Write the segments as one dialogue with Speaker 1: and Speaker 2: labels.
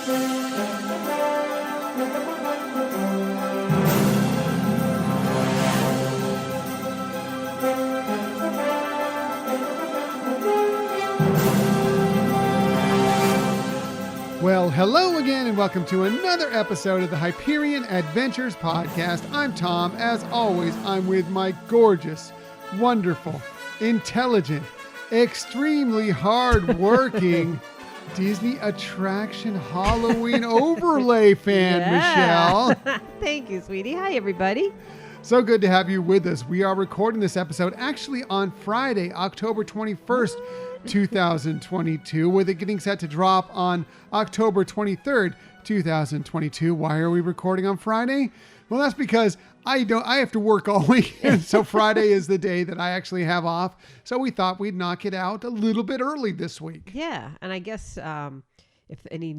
Speaker 1: Well, hello again and welcome to another episode of the Hyperion Adventures Podcast. I'm Tom. As always, I'm with my gorgeous, wonderful, intelligent, extremely hardworking Disney attraction Halloween overlay fan, Michelle.
Speaker 2: Thank you, sweetie. Hi, everybody.
Speaker 1: So good to have you with us. We are recording this episode actually on Friday, October 21st, 2022, with it getting set to drop on October 23rd, 2022. Why are we recording on Friday? Well, that's because I have to work all weekend. So Friday is the day that I actually have off. So we thought we'd knock it out a little bit early this week.
Speaker 2: Yeah. And I guess if any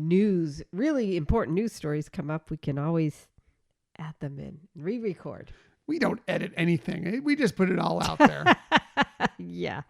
Speaker 2: really important news stories come up, we can always add them in, re-record.
Speaker 1: We don't edit anything. We just put it all out there.
Speaker 2: Yeah.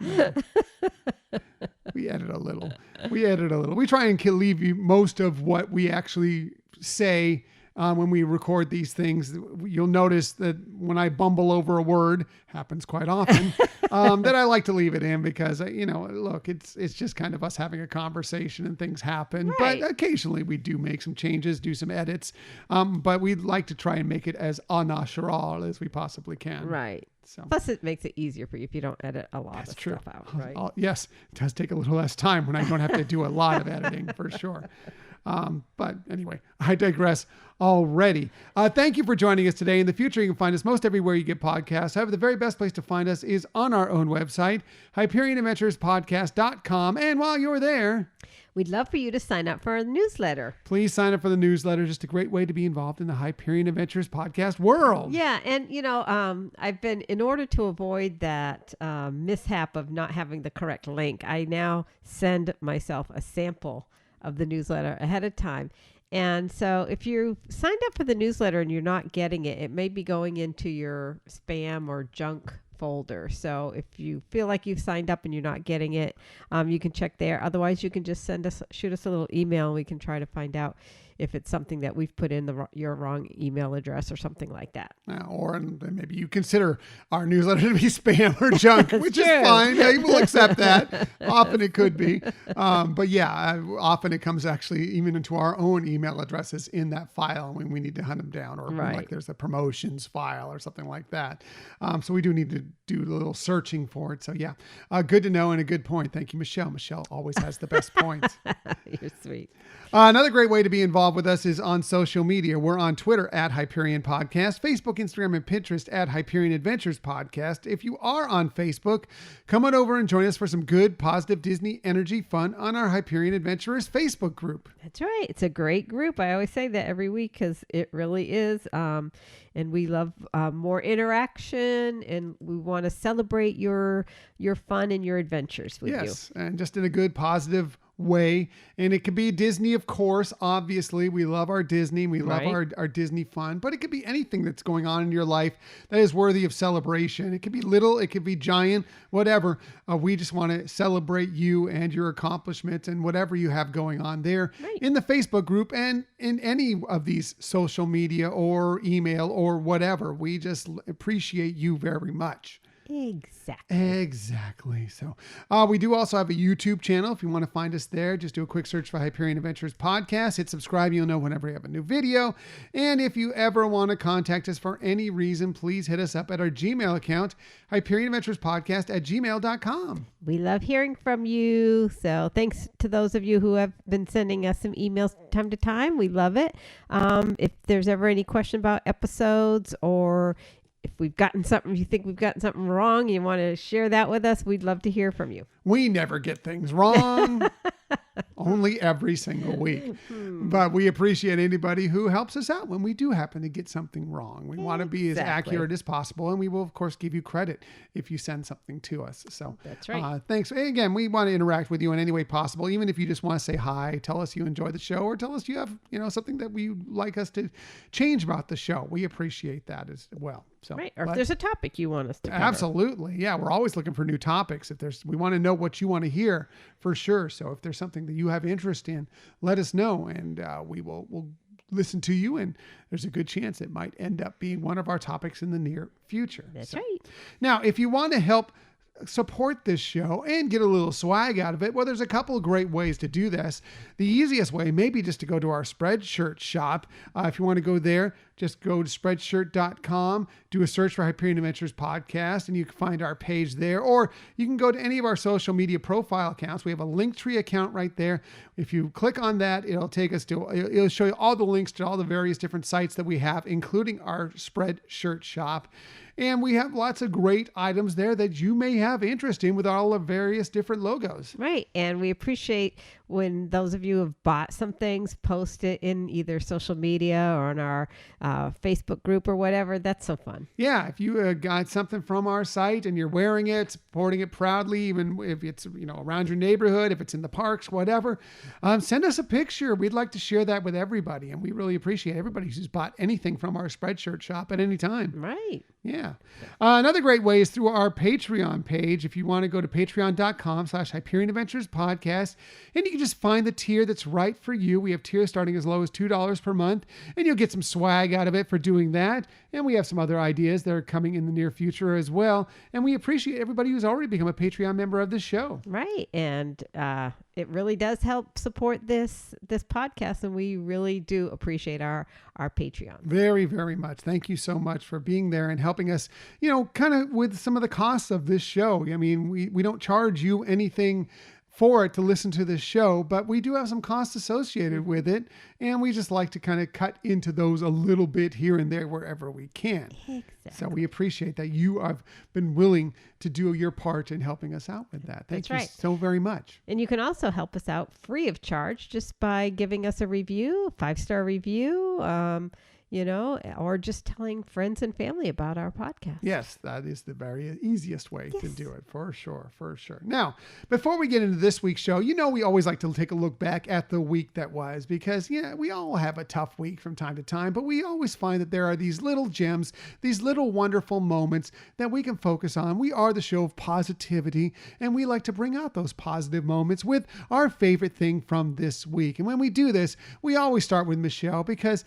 Speaker 1: We edit a little. We try and leave you most of what we actually say when we record these things. You'll notice that when I bumble over a word, happens quite often, that I like to leave it in because, look, it's just kind of us having a conversation and things happen. Right. But occasionally we do make some changes, do some edits. But we'd like to try and make it as au natural as we possibly can.
Speaker 2: Right.
Speaker 1: So.
Speaker 2: Plus, it makes it easier for you if you don't edit a lot of stuff out, right?
Speaker 1: Yes, it does take a little less time when I don't have to do a lot of editing, for sure. But anyway, I digress already. Thank you for joining us today. In the future, you can find us most everywhere you get podcasts. However, the very best place to find us is on our own website, HyperionAdventuresPodcast.com. And while you're there,
Speaker 2: we'd love for you to sign up for our newsletter.
Speaker 1: Please sign up for the newsletter. Just a great way to be involved in the Hyperion Adventures podcast world.
Speaker 2: Yeah. And, I've been, in order to avoid that mishap of not having the correct link, I now send myself a sample of the newsletter ahead of time. And so if you signed up for the newsletter and you're not getting it, it may be going into your spam or junk folder. So if you feel like you've signed up and you're not getting it, you can check there. Otherwise, you can just shoot us a little email and we can try to find out if it's something that we've put in your wrong email address or something like that.
Speaker 1: Or maybe you consider our newsletter to be spam or junk, which is fine. Yeah, we'll accept that. Often it could be. But yeah, often it comes actually even into our own email addresses in that file when we need to hunt them down, or like there's a promotions file or something like that. So we do need to do a little searching for it. So yeah, good to know and a good point. Thank you, Michelle. Michelle always has the best points.
Speaker 2: You're sweet.
Speaker 1: Another great way to be involved with us is on social media. We're on Twitter at Hyperion Podcast, Facebook, Instagram, and Pinterest at Hyperion Adventures Podcast. If you are on Facebook, come on over and join us for some good, positive Disney energy fun on our Hyperion Adventurers Facebook group.
Speaker 2: That's right. It's a great group. I always say that every week because it really is. And we love more interaction, and we want to celebrate your fun and your adventures with you.
Speaker 1: Yes, and just in a good, positive way. And it could be Disney, of course. Obviously, we love our Disney. We love our Disney fun. But it could be anything that's going on in your life that is worthy of celebration. It could be little, it could be giant, whatever. We just want to celebrate you and your accomplishments and whatever you have going on there in the Facebook group and in any of these social media or email or whatever. We just appreciate you very much.
Speaker 2: Exactly.
Speaker 1: So we do also have a YouTube channel. If you want to find us there, just do a quick search for Hyperion Adventures Podcast. Hit subscribe. You'll know whenever we have a new video. And if you ever want to contact us for any reason, please hit us up at our Gmail account, HyperionAdventuresPodcast@gmail.com.
Speaker 2: We love hearing from you. So thanks to those of you who have been sending us some emails time to time. We love it. If there's ever any question about episodes, or if we've gotten something, you think we've gotten something wrong, you want to share that with us, we'd love to hear from you.
Speaker 1: We never get things wrong. Only every single week. But we appreciate anybody who helps us out when we do happen to get something wrong. We want to be as accurate as possible, and we will, of course, give you credit if you send something to us. So
Speaker 2: that's right.
Speaker 1: Thanks. And again, we want to interact with you in any way possible, even if you just want to say hi, tell us you enjoy the show, or tell us you have something that we like us to change about the show. We appreciate that as well. So,
Speaker 2: right. Or if there's a topic you want us to cover.
Speaker 1: Absolutely. Yeah. We're always looking for new topics. We want to know what you want to hear for sure. So if there's something that you have interest in, let us know, and we'll listen to you, and there's a good chance it might end up being one of our topics in the near future.
Speaker 2: That's right.
Speaker 1: Now, if you want to help support this show and get a little swag out of it, well, there's a couple of great ways to do this. The easiest way may be just to go to our Spreadshirt shop. If you want to go there, just go to spreadshirt.com, do a search for Hyperion Adventures Podcast, and you can find our page there. Or you can go to any of our social media profile accounts. We have a Linktree account right there. If you click on that, it'll show you all the links to all the various different sites that we have, including our Spreadshirt shop. And we have lots of great items there that you may have interest in with all the various different logos.
Speaker 2: Right. And we appreciate when those of you who have bought some things, post it in either social media or on our Facebook group or whatever. That's so fun.
Speaker 1: Yeah. If you got something from our site and you're wearing it, supporting it proudly, even if it's, around your neighborhood, if it's in the parks, whatever, send us a picture. We'd like to share that with everybody. And we really appreciate everybody who's bought anything from our Spreadshirt shop at any time.
Speaker 2: Right.
Speaker 1: Yeah. Another great way is through our Patreon page. If you want to go to patreon.com/Hyperion Adventures Podcast, and you can just find the tier that's right for you. We have tiers starting as low as $2 per month, and you'll get some swag out of it for doing that. And we have some other ideas that are coming in the near future as well. And we appreciate everybody who's already become a Patreon member of this show.
Speaker 2: Right. And it really does help support this podcast, and we really do appreciate our Patreon.
Speaker 1: Very, very much. Thank you so much for being there and helping us, kind of with some of the costs of this show. I mean, we don't charge you anything for it to listen to this show, but we do have some costs associated with it, and we just like to kind of cut into those a little bit here and there wherever we can.
Speaker 2: Exactly.
Speaker 1: So we appreciate that you have been willing to do your part in helping us out with that. Thank you so very much.
Speaker 2: And you can also help us out free of charge just by giving us a review, 5-star review, or just telling friends and family about our podcast.
Speaker 1: Yes, that is the very easiest way to do it, for sure. Now, before we get into this week's show, we always like to take a look back at the week that was, because, we all have a tough week from time to time, but we always find that there are these little gems, these little wonderful moments that we can focus on. We are the show of positivity, and we like to bring out those positive moments with our favorite thing from this week. And when we do this, we always start with Michelle, because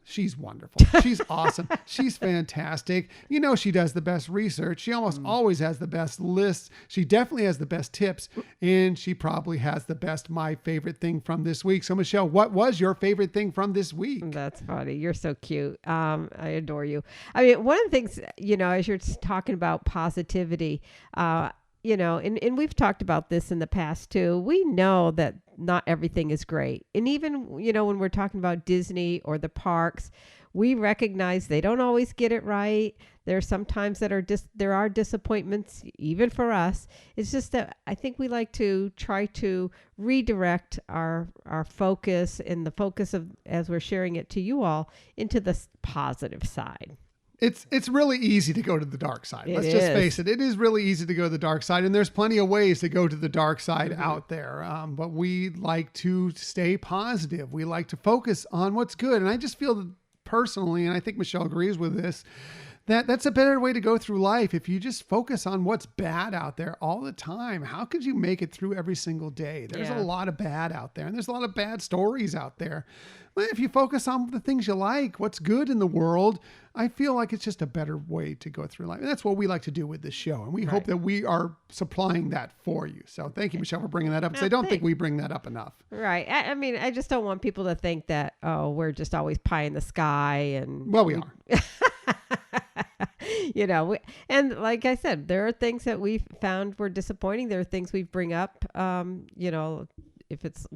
Speaker 1: she's wonderful. She's awesome. She's fantastic. She does the best research. She almost always has the best lists. She definitely has the best tips, and she probably has the best my favorite thing from this week. So Michelle, what was your favorite thing from this week?
Speaker 2: That's funny. You're so cute. I adore you. I mean, one of the things, as you're talking about positivity, and we've talked about this in the past too. We know that not everything is great. And even, when we're talking about Disney or the parks, we recognize they don't always get it right. There are some times that there are disappointments, even for us. It's just that I think we like to try to redirect our focus and the focus of, as we're sharing it to you all, into the positive side.
Speaker 1: It's really easy to go to the dark side. Let's just face it. It is really easy to go to the dark side, and there's plenty of ways to go to the dark side out there. But we like to stay positive. We like to focus on what's good. And I just feel that personally, and I think Michelle agrees with this, that's a better way to go through life. If you just focus on what's bad out there all the time, how could you make it through every single day? There's a lot of bad out there, and there's a lot of bad stories out there. Well, if you focus on the things you like, what's good in the world, I feel like it's just a better way to go through life. And that's what we like to do with this show. And we hope that we are supplying that for you. So thank you, Michelle, for bringing that up, because I don't think we bring that up enough.
Speaker 2: Right. I mean, I just don't want people to think that, we're just always pie in the sky. And
Speaker 1: well, we are.
Speaker 2: And like I said, there are things that we've found were disappointing. There are things we bring up, if it's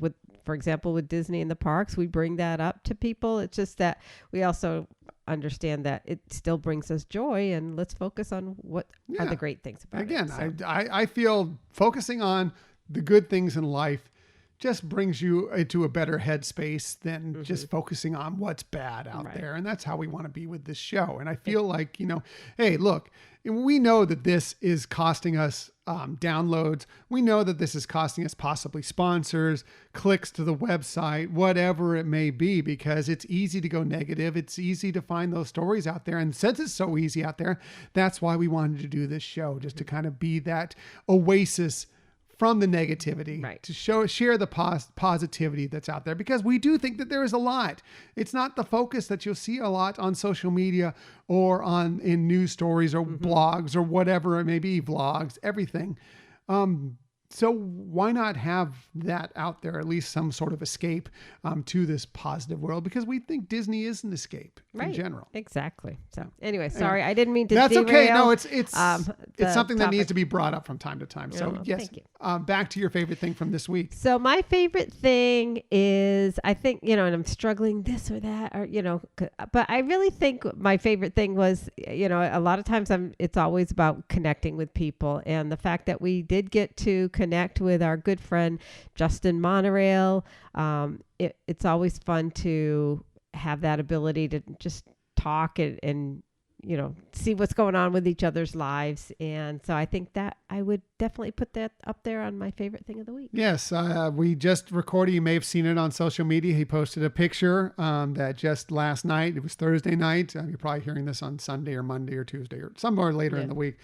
Speaker 2: for example, with Disney and the parks, we bring that up to people. It's just that we also understand that it still brings us joy, and let's focus on what are the great things about it.
Speaker 1: Again, I feel focusing on the good things in life just brings you into a better headspace than just focusing on what's bad out there. And that's how we want to be with this show. And I feel like, hey, look, we know that this is costing us downloads. We know that this is costing us possibly sponsors, clicks to the website, whatever it may be, because it's easy to go negative. It's easy to find those stories out there. And since it's so easy out there, that's why we wanted to do this show, just to kind of be that oasis from the negativity, to share the positivity that's out there, because we do think that there is a lot. It's not the focus that you'll see a lot on social media or in news stories or blogs or whatever it may be, vlogs, everything. So why not have that out there, at least some sort of escape to this positive world? Because we think Disney is an escape in general.
Speaker 2: Exactly. So anyway, sorry, I didn't mean to
Speaker 1: That's
Speaker 2: derail.
Speaker 1: okay. No, it's something that needs to be brought up from time to time. So yes,
Speaker 2: thank you.
Speaker 1: Back to your favorite thing from this week.
Speaker 2: So my favorite thing is, I think, and I'm struggling this or that, or, but I really think my favorite thing was, a lot of times it's always about connecting with people, and the fact that we did get to connect with our good friend, Justin Monorail. It's always fun to have that ability to just talk and see what's going on with each other's lives. And so I think that I would definitely put that up there on my favorite thing of the week.
Speaker 1: Yes. We just recorded, you may have seen it on social media. He posted a picture that just last night, it was Thursday night. You're probably hearing this on Sunday or Monday or Tuesday or somewhere later in the week.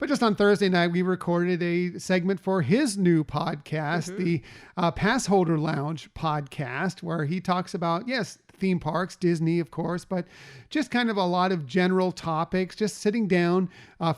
Speaker 1: But just on Thursday night, we recorded a segment for his new podcast, the Pass Holder Lounge podcast, where he talks about, theme parks, Disney, of course, but just kind of a lot of general topics, just sitting down,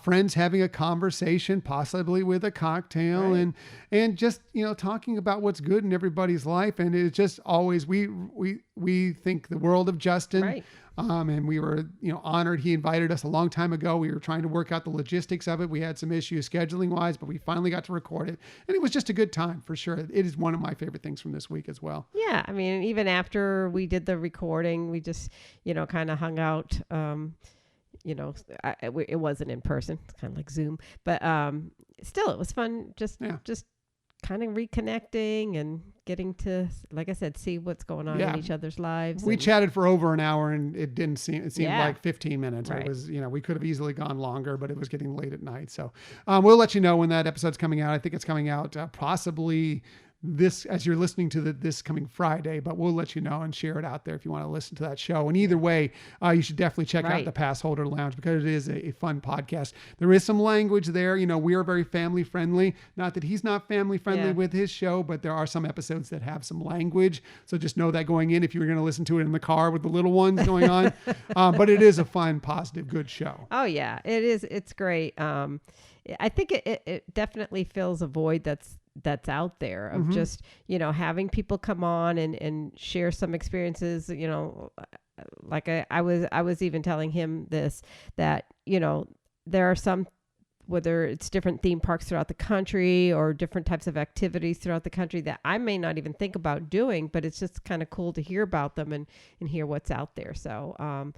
Speaker 1: friends having a conversation, possibly with a cocktail, and just, talking about what's good in everybody's life. And it's just always, we think the world of Justin. Right. And we were, honored. He invited us a long time ago. We were trying to work out the logistics of it. We had some issues scheduling wise, but we finally got to record it. And it was just a good time for sure. It is one of my favorite things from this week as well.
Speaker 2: Yeah. I mean, even after we did the recording, we just, kind of hung out. It wasn't in person. It's kind of like Zoom, but still, it was fun. Just kind of reconnecting and getting to, like I said, see what's going on in each other's lives.
Speaker 1: We chatted for over an hour, and it seemed like 15 minutes. Right. It was, we could have easily gone longer, but it was getting late at night. So we'll let you know when that episode's coming out. I think it's coming out possibly this, as you're listening to this coming Friday, but we'll let you know and share it out there if you want to listen to that show. And either way, you should definitely check out the Pass Holder Lounge, because it is a fun podcast. There is some language there. We are very family friendly. Not that he's not family friendly with his show, but there are some episodes that have some language. So just know that going in, if you were going to listen to it in the car with the little ones going on. But it is a fun, positive, good show.
Speaker 2: Oh yeah, it is. It's great. I think it definitely fills a void that's out there of just, having people come on and share some experiences, like I was even telling him this, that, there are some, whether it's different theme parks throughout the country or different types of activities throughout the country that I may not even think about doing, but it's just kind of cool to hear about them and hear what's out there. So,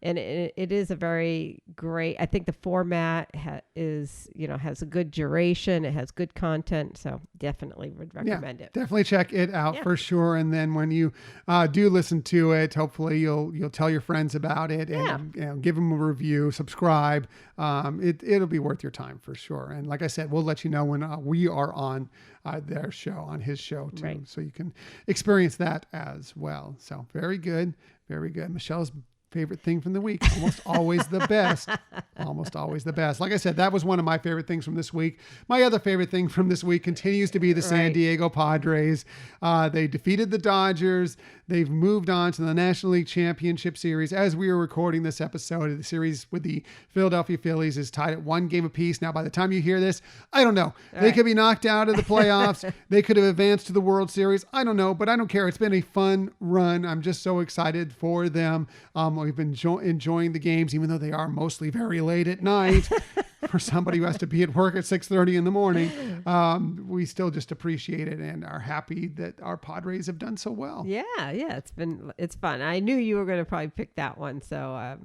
Speaker 2: and it is a very great, I think the format has a good duration. It has good content. So definitely would recommend it.
Speaker 1: Definitely check it out for sure. And then when you do listen to it, hopefully you'll tell your friends about it and give them a review, subscribe. It'll be worth your time for sure. And like I said, we'll let you know when we are on their show, on his show too. So you can experience that as well. So very good. Very good. Michelle's favorite thing from the week. Almost always the best. Almost always the best. Like I said, that was one of my favorite things from this week. My other favorite thing from this week continues to be the San Diego Padres. They defeated the Dodgers. They've moved on to the National League Championship Series. As we are recording this episode, the series with the Philadelphia Phillies is tied at 1 game apiece. Now, by the time you hear this, I don't know. They could be knocked out of the playoffs. They could have advanced to the World Series. I don't know, but I don't care. It's been a fun run. I'm just so excited for them. We've been enjoying the games, even though they are mostly very late at night. for somebody who has to be at work at 6:30 in the morning. We still just appreciate it and are happy that our Padres have done so well.
Speaker 2: Yeah, it's fun. I knew you were going to probably pick that one. So,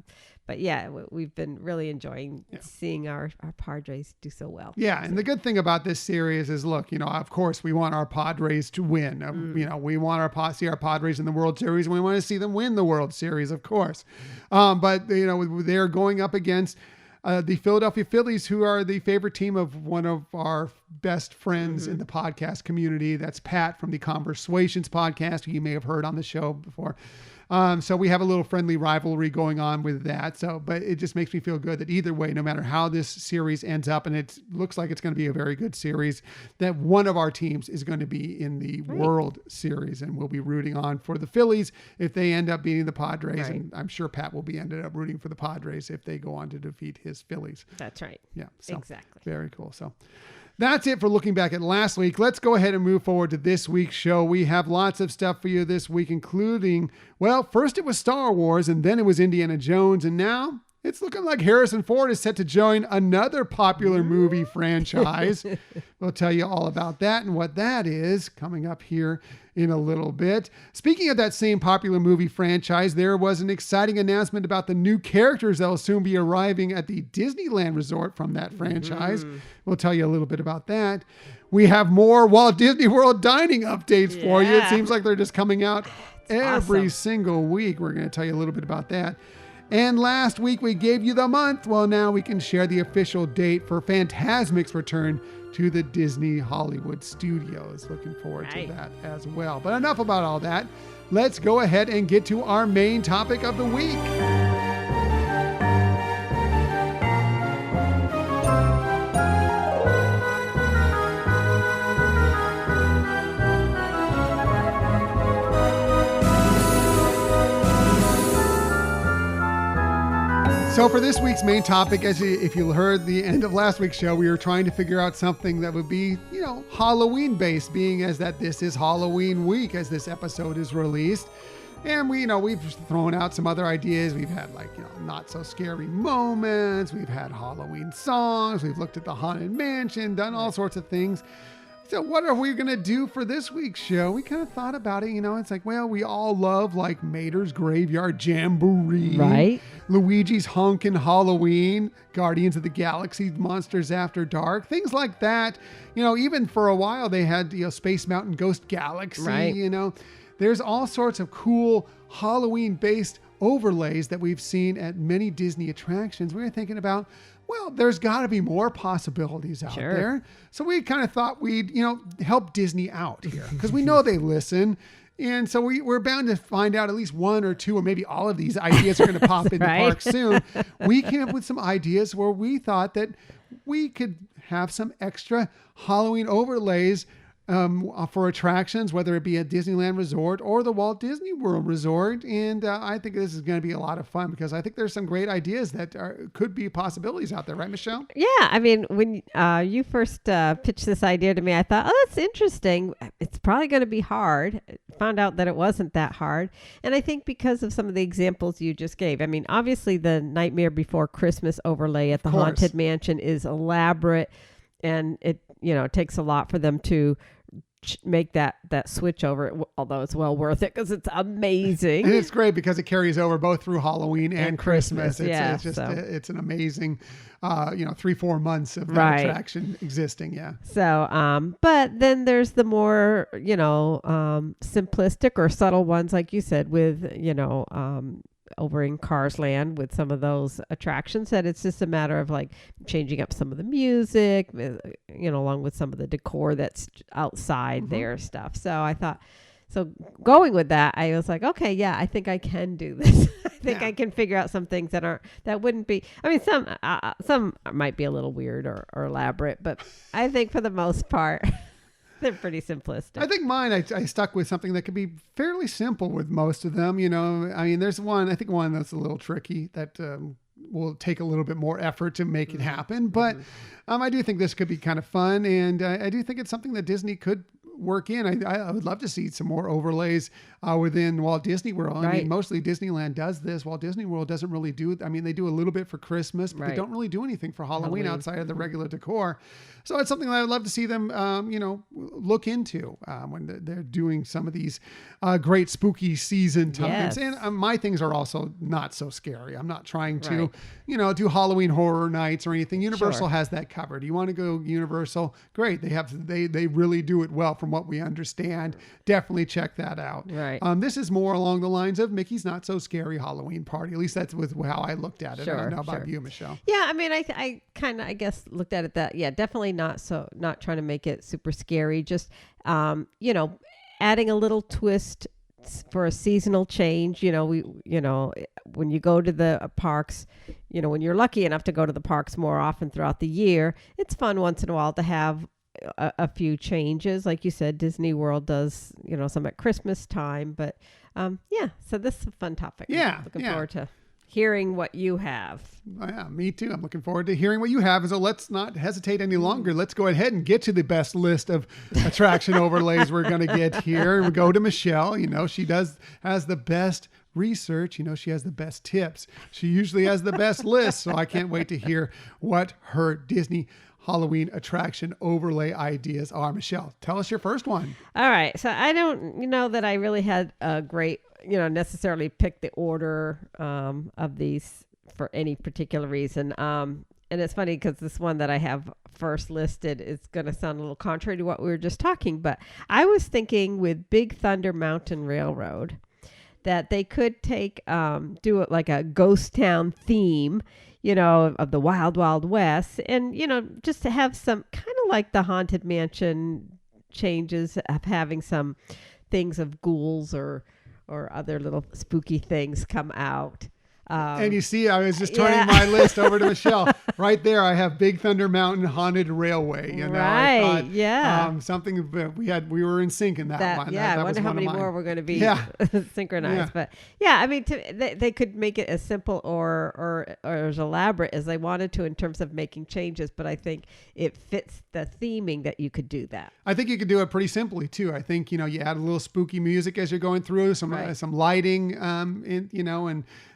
Speaker 2: but yeah, we've been really enjoying seeing our Padres do so well.
Speaker 1: Yeah, and the good thing about this series is, look, of course, we want our Padres to win. We want see our Padres in the World Series, and we want to see them win the World Series, of course. But they're going up against the Philadelphia Phillies, who are the favorite team of one of our best friends in the podcast community. That's Pat from the Conversations podcast, who you may have heard on the show before. So we have a little friendly rivalry going on with that. But it just makes me feel good that either way, no matter how this series ends up, and it looks like it's going to be a very good series, that one of our teams is going to be in the World Series, and we'll be rooting on for the Phillies if they end up beating the Padres.
Speaker 2: Right.
Speaker 1: And I'm sure Pat will be ended up rooting for the Padres if they go on to defeat his Phillies.
Speaker 2: That's right.
Speaker 1: Yeah. So
Speaker 2: exactly.
Speaker 1: Very cool. So that's it for looking back at last week. Let's go ahead and move forward to this week's show. We have lots of stuff for you this week, including, well, first it was Star Wars, and then it was Indiana Jones, and now it's looking like Harrison Ford is set to join another popular movie franchise. We'll tell you all about that and what that is coming up here in a little bit. Speaking of that same popular movie franchise, there was an exciting announcement about the new characters that will soon be arriving at the Disneyland Resort from that franchise. We'll tell you a little bit about that. We have more Walt Disney World dining updates for you. It seems like they're just coming out every single week. We're going to tell you a little bit about that. And last week we gave you the month. Well, now we can share the official date for Fantasmic's return to the Disney Hollywood Studios. Looking forward to that as well. But enough about all that. Let's go ahead and get to our main topic of the week. So for this week's main topic, if you heard the end of last week's show, we were trying to figure out something that would be, Halloween based, being as that this is Halloween week as this episode is released. And we've thrown out some other ideas. We've had not so scary moments. We've had Halloween songs. We've looked at the Haunted Mansion, done all sorts of things. So what are we going to do for this week's show? We kind of thought about it, it's like, well, we all love Mater's Graveyard Jamboree.
Speaker 2: Right.
Speaker 1: Luigi's Honkin' Halloween, Guardians of the Galaxy, Monsters After Dark, things like that. Even for a while they had, Space Mountain Ghost Galaxy,
Speaker 2: right.
Speaker 1: There's all sorts of cool Halloween-based overlays that we've seen at many Disney attractions. We were thinking about, well, there's got to be more possibilities out there. So we kind of thought we'd, help Disney out here because we know they listen. And so we're bound to find out at least one or two, or maybe all of these ideas are going to pop in the park soon. We came up with some ideas where we thought that we could have some extra Halloween overlays for attractions, whether it be at Disneyland Resort or the Walt Disney World Resort. And I think this is going to be a lot of fun because I think there's some great ideas that could be possibilities out there. Right, Michelle?
Speaker 2: Yeah. I mean, when you first pitched this idea to me, I thought, oh, that's interesting. It's probably going to be hard. Found out that it wasn't that hard. And I think because of some of the examples you just gave, I mean, obviously the Nightmare Before Christmas overlay at the Haunted Mansion is elaborate, and it takes a lot for them to make that switch over, although it's well worth it because it's amazing.
Speaker 1: And it's great because it carries over both through Halloween and Christmas. It's just it's an amazing 3-4 months of that attraction existing.
Speaker 2: So but then there's the more simplistic or subtle ones, like you said, with over in Cars Land with some of those attractions, that it's just a matter of changing up some of the music, along with some of the decor that's outside their stuff. So I thought, going with that, I was like, okay, yeah, I think I can do this. I think I can figure out some things that wouldn't be, I mean, some might be a little weird or elaborate, but I think for the most part, they're pretty simplistic.
Speaker 1: I think mine, I stuck with something that could be fairly simple with most of them. I mean, there's one that's a little tricky that will take a little bit more effort to make it happen. But I do think this could be kind of fun. And I do think it's something that Disney could work in. I would love to see some more overlays within Walt Disney World. I mean, mostly Disneyland does this. Walt Disney World doesn't really do it. I mean, they do a little bit for Christmas, but they don't really do anything for Halloween outside of the regular decor. So it's something that I would love to see them, look into when they're doing some of these great spooky season times.
Speaker 2: Yes.
Speaker 1: And my things are also not so scary. I'm not trying to, do Halloween horror nights or anything. Universal has that covered. You want to go Universal? Great. They really do it well from what we understand. Definitely check that out.
Speaker 2: Right.
Speaker 1: This is more along the lines of Mickey's Not So Scary Halloween Party. At least that's with how I looked at it. I don't know about you, Michelle.
Speaker 2: Yeah. I mean, I kind of, I guess, looked at it that, definitely not trying to make it super scary. Just, adding a little twist for a seasonal change. When you go to the parks, when you're lucky enough to go to the parks more often throughout the year, it's fun once in a while to have a few changes. Like you said, Disney World does, some at Christmas time, but so this is a fun topic.
Speaker 1: Yeah.
Speaker 2: Looking forward to hearing what you have.
Speaker 1: Yeah, me too. I'm looking forward to hearing what you have. So let's not hesitate any longer. Let's go ahead and get to the best list of attraction overlays we're going to get here. We go to Michelle. She has the best research. She has the best tips. She usually has the best list. So I can't wait to hear what her Disney Halloween attraction overlay ideas are. Michelle, tell us your first one.
Speaker 2: All right. So I don't know that I really had a great, necessarily pick the order of these for any particular reason. And it's funny because this one that I have first listed is going to sound a little contrary to what we were just talking, but I was thinking with Big Thunder Mountain Railroad that they could do it like a ghost town theme, of the Wild Wild West, and, just to have some kind of like the Haunted Mansion changes of having some things of ghouls or other little spooky things come out.
Speaker 1: And you see, I was just turning my list over to Michelle. Right there, I have Big Thunder Mountain Haunted Railway.
Speaker 2: Right, I thought,
Speaker 1: something we were in sync in that one.
Speaker 2: Yeah, I wonder how many more we're going to be synchronized. Yeah. But I mean, they could make it as simple or as elaborate as they wanted to in terms of making changes. But I think it fits the theming that you could do that.
Speaker 1: I think you could do it pretty simply too. I think you add a little spooky music as you're going through, some lighting, and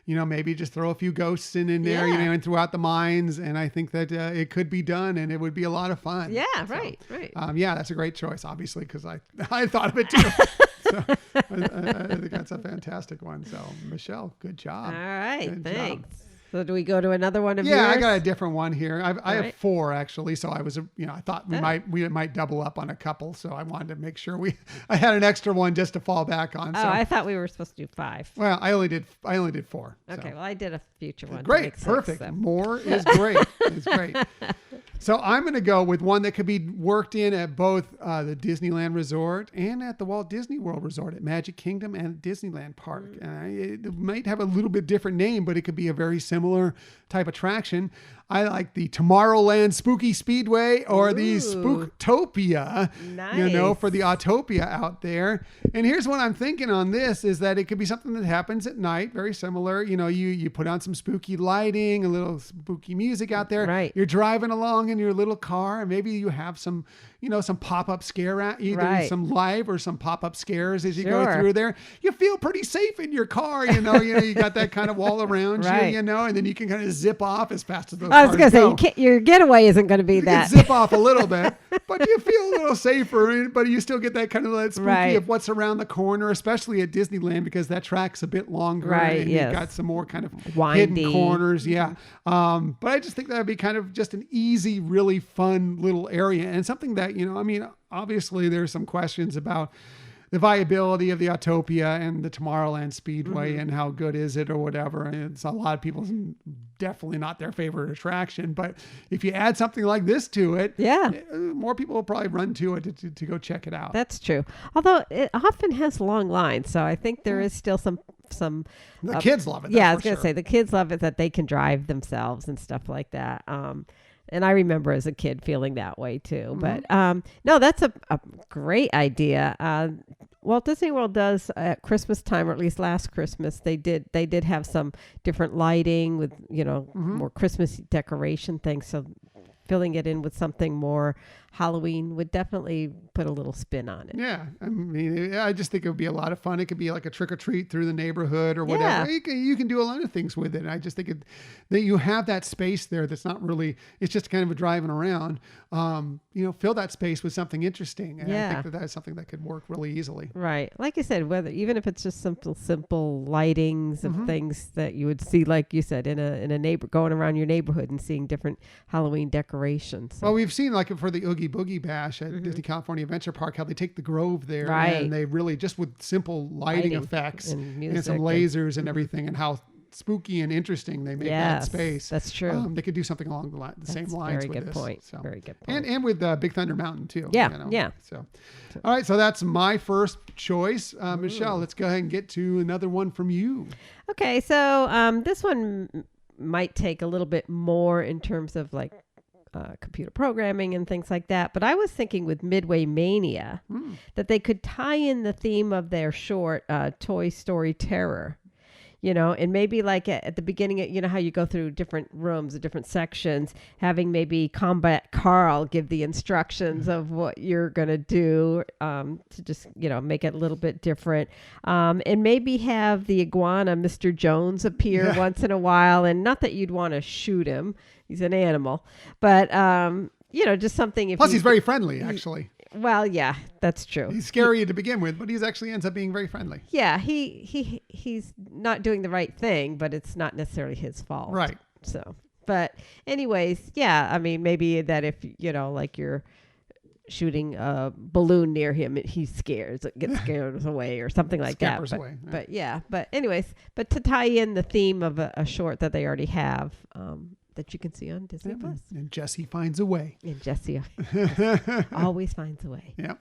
Speaker 1: maybe just throw a few ghosts in there, and throughout the mines. And I think that it could be done and it would be a lot of fun.
Speaker 2: Yeah, right.
Speaker 1: That's a great choice, obviously, because I thought of it too. So I think that's a fantastic one. So Michelle, good job.
Speaker 2: All right, thanks.
Speaker 1: Job.
Speaker 2: So do we go to another one of yours?
Speaker 1: Yeah, I got a different one here. I have 4 actually. So I was, I thought we might double up on a couple. So I wanted to make sure I had an extra one just to fall back on.
Speaker 2: Oh,
Speaker 1: so,
Speaker 2: I thought we were supposed to do 5.
Speaker 1: Well, I only did 4.
Speaker 2: Okay, well I did a future one.
Speaker 1: Great, perfect. More is great. It's great. So I'm going to go with one that could be worked in at both the Disneyland Resort and at the Walt Disney World Resort at Magic Kingdom and Disneyland Park. It might have a little bit different name, but it could be a very similar type attraction. I like the Tomorrowland Spooky Speedway or the Spooktopia, for the Autopia out there. And here's what I'm thinking on this is that it could be something that happens at night, very similar. You put on some spooky lighting, a little spooky music out there.
Speaker 2: Right.
Speaker 1: You're driving along in your little car and maybe you have some pop-up scare, either some live or some pop-up scares as you go through there. You feel pretty safe in your car, you got that kind of wall around you, and then you can kind of zip off as fast as those
Speaker 2: I was going to say, your getaway isn't going to be that.
Speaker 1: You can zip off a little bit, but you feel a little safer, but you still get that kind of spooky of what's around the corner, especially at Disneyland because that track's a bit longer.
Speaker 2: Right,
Speaker 1: and you've got some more kind of
Speaker 2: windy
Speaker 1: hidden corners. Yeah. But I just think that would be kind of just an easy, really fun little area and something that, obviously there's some questions about the viability of the Autopia and the Tomorrowland Speedway and how good is it or whatever. And it's a lot of people's definitely not their favorite attraction, but if you add something like this to it, more people will probably run to it to go check it out.
Speaker 2: That's true. Although it often has long lines. So I think there is still some
Speaker 1: the kids love it.
Speaker 2: Yeah, I was going to say the kids love it that they can drive themselves and stuff like that. And I remember as a kid feeling that way too. But no, that's a great idea. Walt Disney World does at Christmas time, or at least last Christmas, they did have some different lighting with more Christmas decoration things. So filling it in with something more Halloween would definitely put a little spin on it.
Speaker 1: Yeah, I mean, I just think it would be a lot of fun. It could be like a trick or treat through the neighborhood or whatever.
Speaker 2: Yeah.
Speaker 1: You can do a lot of things with it. And I just think that you have that space there that's not really, it's just kind of a driving around. Fill that space with something interesting. And I think that's something that could work really easily.
Speaker 2: Right. Like I said, even if it's just simple lightings of things that you would see, like you said, in a neighbor, going around your neighborhood and seeing different Halloween decorations. So.
Speaker 1: Well, we've seen like for the Oogie Boogie Bash at Disney California Adventure Park, how they take the Grove there and they really just with simple lighting effects and some lasers and everything, and how spooky and interesting they make that space.
Speaker 2: That's true.
Speaker 1: They could do something along the same lines
Speaker 2: very
Speaker 1: with
Speaker 2: good
Speaker 1: this.
Speaker 2: Point.
Speaker 1: So.
Speaker 2: Very good point.
Speaker 1: And with Big Thunder Mountain too.
Speaker 2: Yeah. Yeah.
Speaker 1: So, all right. So that's my first choice. Michelle, let's go ahead and get to another one from you.
Speaker 2: Okay. So this one might take a little bit more in terms of like computer programming and things like that. But I was thinking with Midway Mania that they could tie in the theme of their short, Toy Story Terror. And maybe like at the beginning, how you go through different rooms, different sections, having maybe Combat Carl give the instructions of what you're going to do to just, make it a little bit different. And maybe have the iguana, Mr. Jones, appear once in a while. And not that you'd want to shoot him. He's an animal. But, just something.
Speaker 1: Plus, he's very friendly, actually.
Speaker 2: Well, yeah, that's true.
Speaker 1: He's scary to begin with, but he actually ends up being very friendly.
Speaker 2: Yeah, he's not doing the right thing, but it's not necessarily his fault.
Speaker 1: Right.
Speaker 2: So, but anyways, yeah, I mean, maybe that if, like you're shooting a balloon near him, he gets scared away or something like
Speaker 1: Scampers
Speaker 2: that.
Speaker 1: away.
Speaker 2: But anyways, but to tie in the theme of a short that they already have, that you can see on Disney Plus.
Speaker 1: And Jesse finds a way.
Speaker 2: And Jesse always finds a way.
Speaker 1: Yep.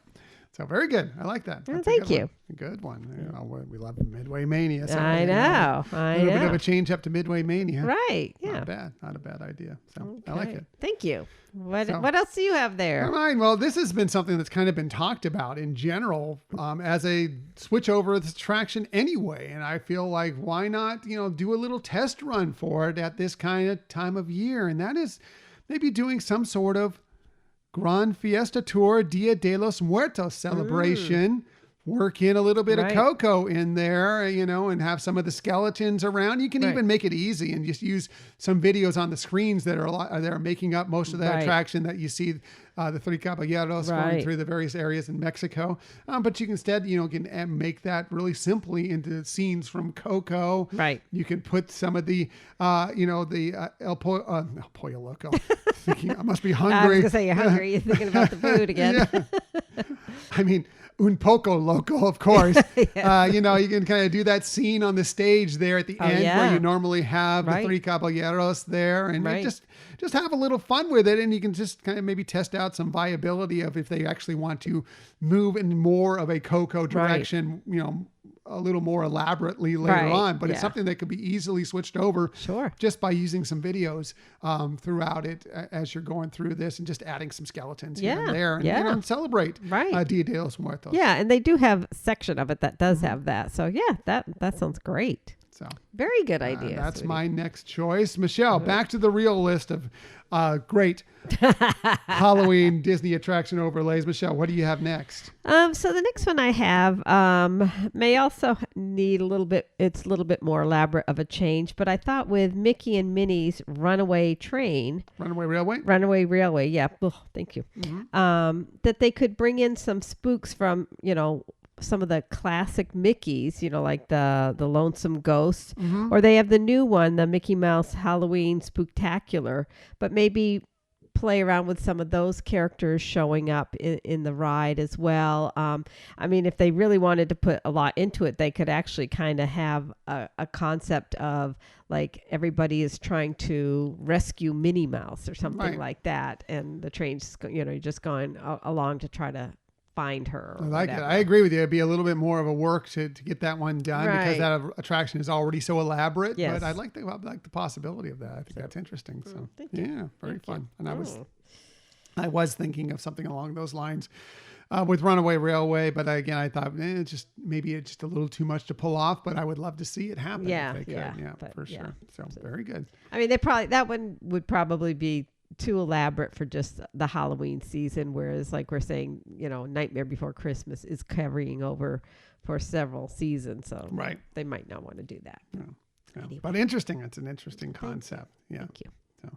Speaker 1: So very good. I like that.
Speaker 2: Well, thank you.
Speaker 1: A good one. We love Midway Mania. So
Speaker 2: I know.
Speaker 1: A little bit of a change up to Midway Mania.
Speaker 2: Right. Yeah.
Speaker 1: Not bad. Not a bad idea. So I like it.
Speaker 2: Thank you. What else do you have there?
Speaker 1: All right. Well, this has been something that's kind of been talked about in general as a switch over this attraction anyway. And I feel like why not, do a little test run for it at this kind of time of year. And that is maybe doing some sort of Gran Fiesta Tour Dia de los Muertos celebration. Work in a little bit of Coco in there, and have some of the skeletons around. You can even make it easy and just use some videos on the screens that are making up most of the attraction that you see, the Three Caballeros going through the various areas in Mexico. But you can instead, can make that really simply into scenes from Coco.
Speaker 2: Right. You
Speaker 1: can put some of the, El Pollo Loco. I must be hungry.
Speaker 2: I was going to say you're hungry. You're thinking about the food again.
Speaker 1: I mean, Un Poco Loco, of course. You can kind of do that scene on the stage there at the end where you normally have the Three Caballeros there, and just have a little fun with it. And you can just kind of maybe test out some viability of if they actually want to move in more of a Coco direction, a little more elaborately later on, but it's something that could be easily switched over just by using some videos throughout it as you're going through this and just adding some skeletons here and there and celebrate Dia de los Muertos.
Speaker 2: Yeah, and they do have a section of it that does have that. So that sounds great.
Speaker 1: So
Speaker 2: very good idea.
Speaker 1: That's my next choice. Michelle, back to the real list of great Halloween Disney attraction overlays. Michelle, what do you have next?
Speaker 2: So the next one I have may also need it's a little bit more elaborate of a change, but I thought with Mickey and Minnie's Runaway Railway, yeah. Oh, thank you. That they could bring in some spooks from, some of the classic Mickeys, like the Lonesome Ghost, or they have the new one, the Mickey Mouse Halloween Spooktacular, but maybe play around with some of those characters showing up in the ride as well. I mean, if they really wanted to put a lot into it, they could actually kind of have a concept of like everybody is trying to rescue Minnie Mouse or something like that. And the train's, just going along to try to find her.
Speaker 1: I like it. I agree with you. It'd be a little bit more of a work to get that one done because that attraction is already so elaborate.
Speaker 2: Yes.
Speaker 1: But I like the possibility of that. I think that's interesting. So very fun. And I was thinking of something along those lines with Runaway Railway, but again, I thought it's just a little too much to pull off. But I would love to see it happen. If they could. For sure. So very good.
Speaker 2: I mean, that one would probably be too elaborate for just the Halloween season, whereas like we're saying, Nightmare Before Christmas is carrying over for several seasons, so
Speaker 1: right,
Speaker 2: they might not want to do that.
Speaker 1: Yeah.
Speaker 2: Anyway.
Speaker 1: But interesting. It's an interesting concept. Yeah.
Speaker 2: Thank you.
Speaker 1: So,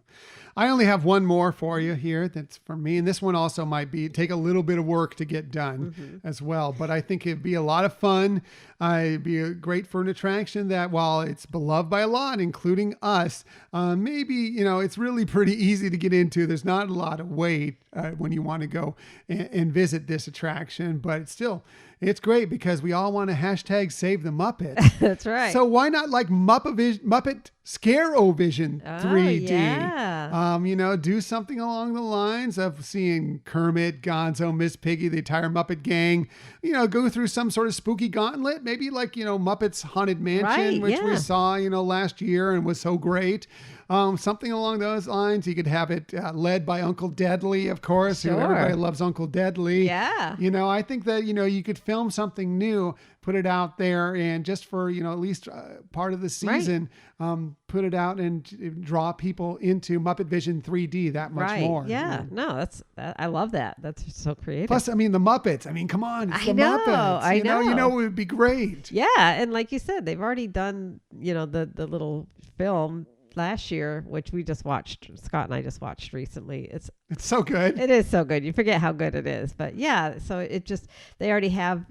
Speaker 1: I only have one more for you here. That's for me, and this one also might take a little bit of work to get done as well. But I think it'd be a lot of fun. It'd be great for an attraction that, while it's beloved by a lot, including us, maybe it's really pretty easy to get into. There's not a lot of wait when you want to go and visit this attraction, but it's great because we all want to hashtag save the Muppets.
Speaker 2: That's right.
Speaker 1: So why not like Muppet Scare-O-Vision 3D?
Speaker 2: Yeah.
Speaker 1: Do something along the lines of seeing Kermit, Gonzo, Miss Piggy, the entire Muppet gang, go through some sort of spooky gauntlet, maybe like, Muppets Haunted Mansion, which we saw, last year and was so great. Something along those lines. You could have it led by Uncle Deadly, of course.
Speaker 2: Sure.
Speaker 1: Everybody loves Uncle Deadly.
Speaker 2: Yeah.
Speaker 1: I think that, you could film something new, put it out there, and just for, at least part of the season, put it out and draw people into Muppet Vision 3D that much more.
Speaker 2: Yeah. No, I love that. That's so creative.
Speaker 1: Plus, the Muppets. Come on. It's the Muppets.
Speaker 2: I know.
Speaker 1: It would be great.
Speaker 2: Yeah. And like you said, they've already done, the little film last year, which we just watched, Scott and I just watched recently. It's
Speaker 1: so good.
Speaker 2: It is so good. You forget how good it is. But yeah, so they already have,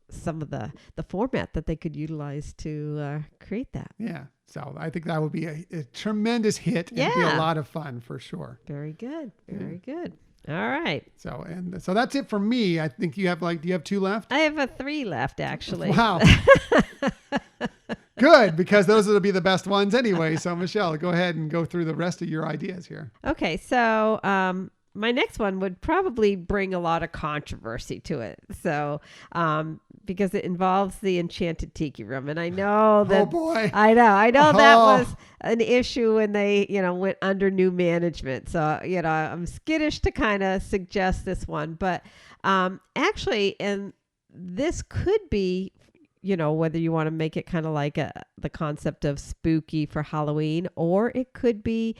Speaker 2: some of the format that they could utilize to create that.
Speaker 1: Yeah. So I think that would be a tremendous hit and be a lot of fun for sure.
Speaker 2: Very good. Very good. All right.
Speaker 1: So that's it for me. I think do you have 2 left?
Speaker 2: I have 3 left, actually.
Speaker 1: Wow. Good, because those will be the best ones anyway. So Michelle, go ahead and go through the rest of your ideas here.
Speaker 2: Okay. So, my next one would probably bring a lot of controversy to it. So, because it involves the Enchanted Tiki Room. And I know that,
Speaker 1: oh boy,
Speaker 2: I know that was an issue when they, went under new management. So, I'm skittish to kind of suggest this one, but, actually, and this could be, whether you want to make it kind of like the concept of spooky for Halloween, or it could be,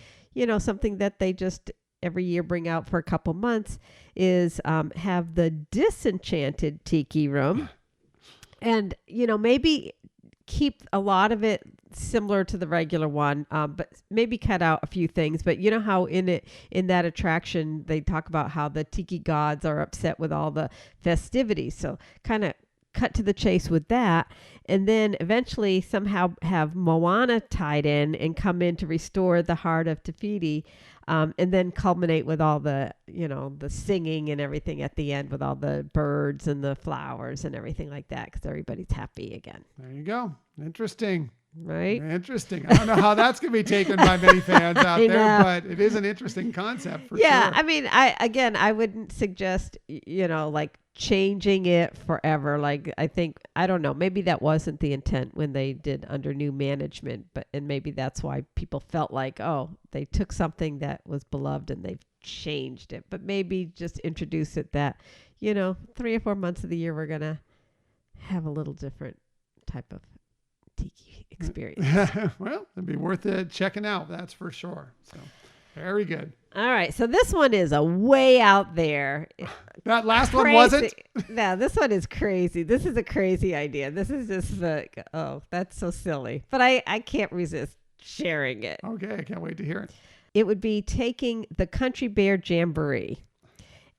Speaker 2: something that they just every year bring out for a couple months, is have the Disenchanted Tiki Room. And, maybe keep a lot of it similar to the regular one, but maybe cut out a few things. But you know how in that attraction, they talk about how the tiki gods are upset with all the festivities. So kind of cut to the chase with that, and then eventually somehow have Moana tied in and come in to restore the heart of Te Fiti, and then culminate with all the the singing and everything at the end with all the birds and the flowers and everything like that, because everybody's happy again.
Speaker 1: There you go. Interesting.
Speaker 2: Right?
Speaker 1: Interesting. I don't know how that's going to be taken by many fans out there, but it is an interesting concept for sure.
Speaker 2: I mean, I wouldn't suggest, like changing it forever. Like, I don't know, maybe that wasn't the intent when they did under new management, and maybe that's why people felt like, oh, they took something that was beloved and they've changed it. But maybe just introduce it that, 3 or 4 months of the year, we're going to have a little different type of tiki experience.
Speaker 1: Well, it'd be worth it checking out, that's for sure. So very good.
Speaker 2: All right, so this one is a way out there.
Speaker 1: That last one wasn't?
Speaker 2: No, this one is crazy. This is a crazy idea. This is just like, oh, that's so silly. But I can't resist sharing it.
Speaker 1: Okay, I can't wait to hear it.
Speaker 2: It would be taking the Country Bear Jamboree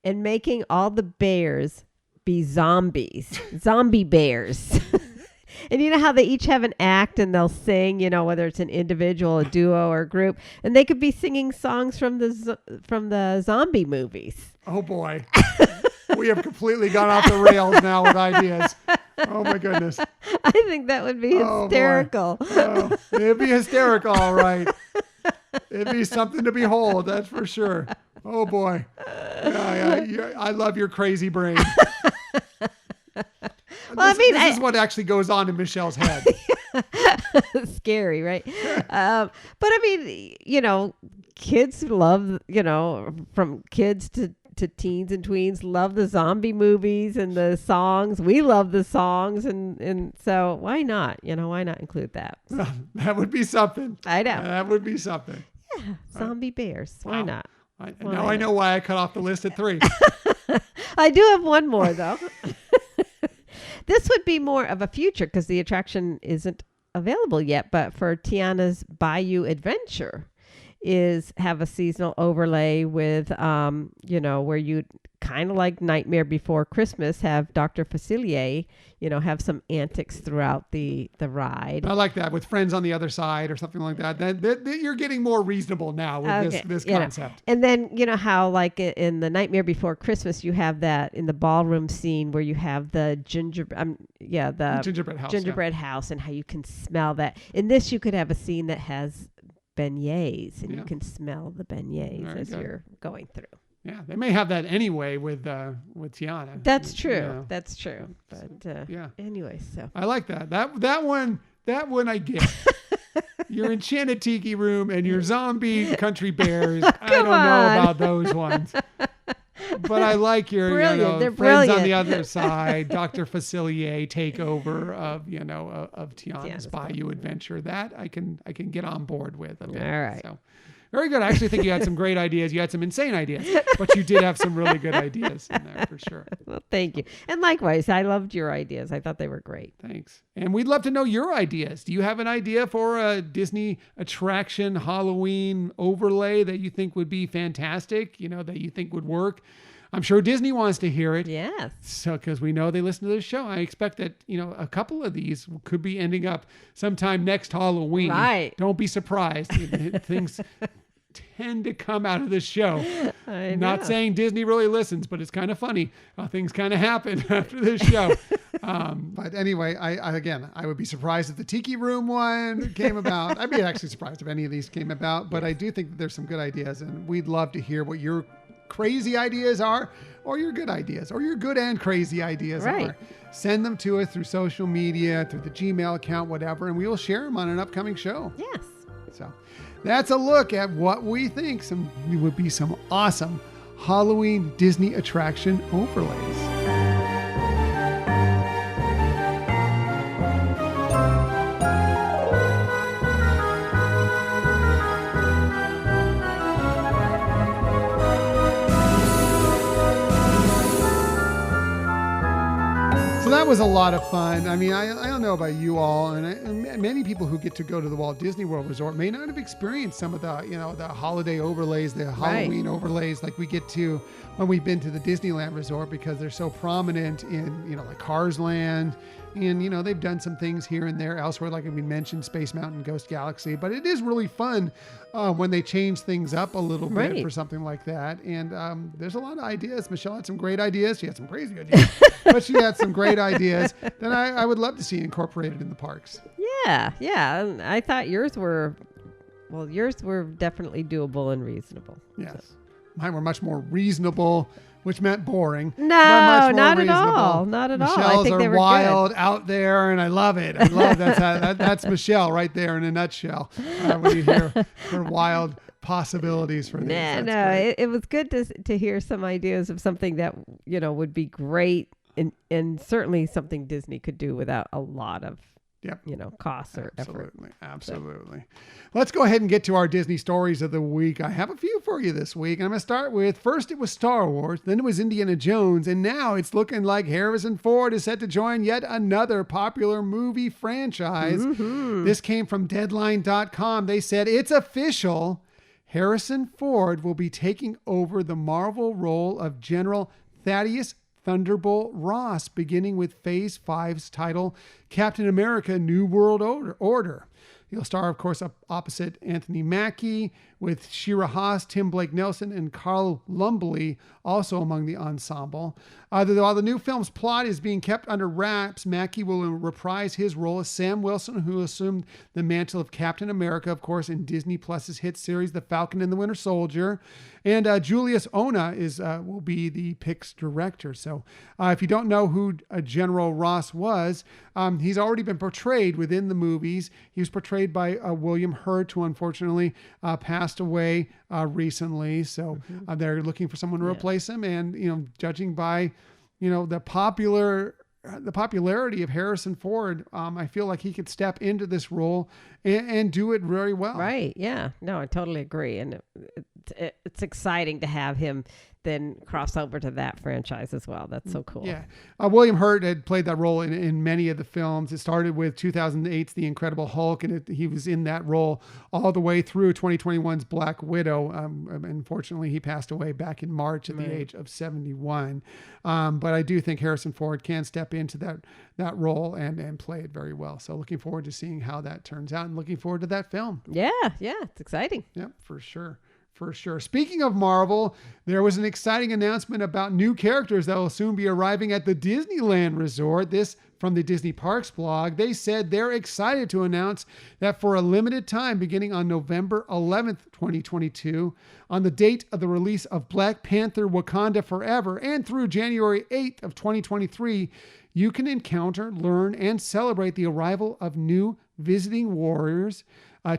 Speaker 2: and making all the bears be zombies, zombie bears. And you know how they each have an act and they'll sing, whether it's an individual, a duo, or a group, and they could be singing songs from the zombie movies.
Speaker 1: Oh boy, we have completely gone off the rails now with ideas. Oh my goodness,
Speaker 2: I think that would be hysterical.
Speaker 1: Oh, it'd be hysterical, all right. It'd be something to behold, that's for sure. Oh boy, I love your crazy brain.
Speaker 2: Well,
Speaker 1: this is what actually goes on in Michelle's head.
Speaker 2: Scary, right? But I mean, kids love, from kids to teens and tweens love the zombie movies and the songs. We love the songs. And so why not? Why not include that?
Speaker 1: That would be something.
Speaker 2: I know.
Speaker 1: That would be something.
Speaker 2: Yeah, zombie bears. Why not?
Speaker 1: Now I know why I cut off the list at 3.
Speaker 2: I do have one more, though. This would be more of a future because the attraction isn't available yet. But for Tiana's Bayou Adventure is have a seasonal overlay with, where you kind of like Nightmare Before Christmas, have Dr. Facilier, have some antics throughout the ride.
Speaker 1: I like that with friends on the other side or something like that. That you're getting more reasonable now with this concept.
Speaker 2: And then, how like in the Nightmare Before Christmas, you have that in the ballroom scene where you have the gingerbread house and how you can smell that. In this, you could have a scene that has beignets and you can smell the beignets as you're going through.
Speaker 1: Yeah, they may have that anyway with Tiana.
Speaker 2: That's true. That's true. But anyway, so
Speaker 1: I like that. That one I get. Your Enchanted Tiki Room and your zombie country bears. I don't know about those ones. But I like your friends
Speaker 2: brilliant.
Speaker 1: on the other side, Dr. Facilier takeover of Tiana's Bayou Adventure. That I can get on board with a bit.
Speaker 2: All right.
Speaker 1: So very good. I actually think you had some great ideas. You had some insane ideas, but you did have some really good ideas in there for sure.
Speaker 2: Well, thank you. And likewise, I loved your ideas. I thought they were great.
Speaker 1: Thanks. And we'd love to know your ideas. Do you have an idea for a Disney attraction Halloween overlay that you think would be fantastic, that you think would work? I'm sure Disney wants to hear it.
Speaker 2: Yes.
Speaker 1: So, because we know they listen to this show, I expect that, a couple of these could be ending up sometime next Halloween.
Speaker 2: Right.
Speaker 1: Don't be surprised. Things tend to come out of this show.
Speaker 2: I know.
Speaker 1: Not saying Disney really listens, but it's kind of funny how things kind of happen after this show. But anyway, I would be surprised if the Tiki Room one came about. I'd be actually surprised if any of these came about, but I do think that there's some good ideas, and we'd love to hear what your crazy ideas are, or your good ideas, or your good and crazy ideas are. Send them to us through social media, through the Gmail account, whatever, and we will share them on an upcoming show.
Speaker 2: Yes.
Speaker 1: So that's a look at what we think would be some awesome Halloween Disney attraction overlays. So that was a lot of fun. I mean, I don't know about you all, and many people who get to go to the Walt Disney World Resort may not have experienced some of the, the holiday overlays, the Halloween overlays like we get to when we've been to the Disneyland Resort, because they're so prominent in, like Cars Land. And, they've done some things here and there elsewhere, like we mentioned, Space Mountain, Ghost Galaxy. But it is really fun when they change things up a little bit for something like that. And there's a lot of ideas. Michelle had some great ideas. She had some crazy ideas, but she had some great ideas that I would love to see incorporated in the parks.
Speaker 2: Yeah. I thought yours were definitely doable and reasonable.
Speaker 1: Yes. So. Mine were much more reasonable, which meant boring.
Speaker 2: No, not at all.
Speaker 1: Michelle's
Speaker 2: I think they were
Speaker 1: wild
Speaker 2: good.
Speaker 1: Out there, and I love it. I love that's Michelle right there in a nutshell. When you hear her wild possibilities for these.
Speaker 2: It was good to hear some ideas of something that would be great, and certainly something Disney could do without a lot of costs or effort.
Speaker 1: Absolutely. Let's go ahead and get to our Disney stories of the week. I have a few for you this week. I'm going to start with, first it was Star Wars, then it was Indiana Jones, and now it's looking like Harrison Ford is set to join yet another popular movie franchise. Mm-hmm. This came from Deadline.com. They said, it's official. Harrison Ford will be taking over the Marvel role of General Thaddeus Thunderbolt Ross, beginning with Phase 5's title, Captain America: New World Order. He'll star, of course, opposite Anthony Mackie, with Shira Haas, Tim Blake Nelson, and Carl Lumbly also among the ensemble. While the new film's plot is being kept under wraps, Mackie will reprise his role as Sam Wilson, who assumed the mantle of Captain America, of course, in Disney Plus's hit series The Falcon and the Winter Soldier. And Julius Ona will be the Pic's director. So if you don't know who General Ross was, he's already been portrayed within the movies. He was portrayed by William Hurt, who unfortunately passed away recently. So they're looking for someone to replace him. And, judging by, the popular the popularity of Harrison Ford, I feel like he could step into this role and do it very well.
Speaker 2: Right. Yeah. No, I totally agree. And it's exciting to have him then cross over to that franchise as well. That's so cool.
Speaker 1: Yeah. William Hurt had played that role in many of the films. It started with 2008's The Incredible Hulk, and he was in that role all the way through 2021's Black Widow. Unfortunately, he passed away back in March at the age of 71. But I do think Harrison Ford can step into that role and play it very well. So looking forward to seeing how that turns out and looking forward to that film.
Speaker 2: Yeah. Yeah. It's exciting.
Speaker 1: Yep, for sure. For sure. Speaking of Marvel, there was an exciting announcement about new characters that will soon be arriving at the Disneyland Resort. This from the Disney Parks blog. They said they're excited to announce that for a limited time, beginning on November 11th, 2022, on the date of the release of Black Panther Wakanda Forever and through January 8th of 2023, you can encounter, learn, and celebrate the arrival of new visiting warriors,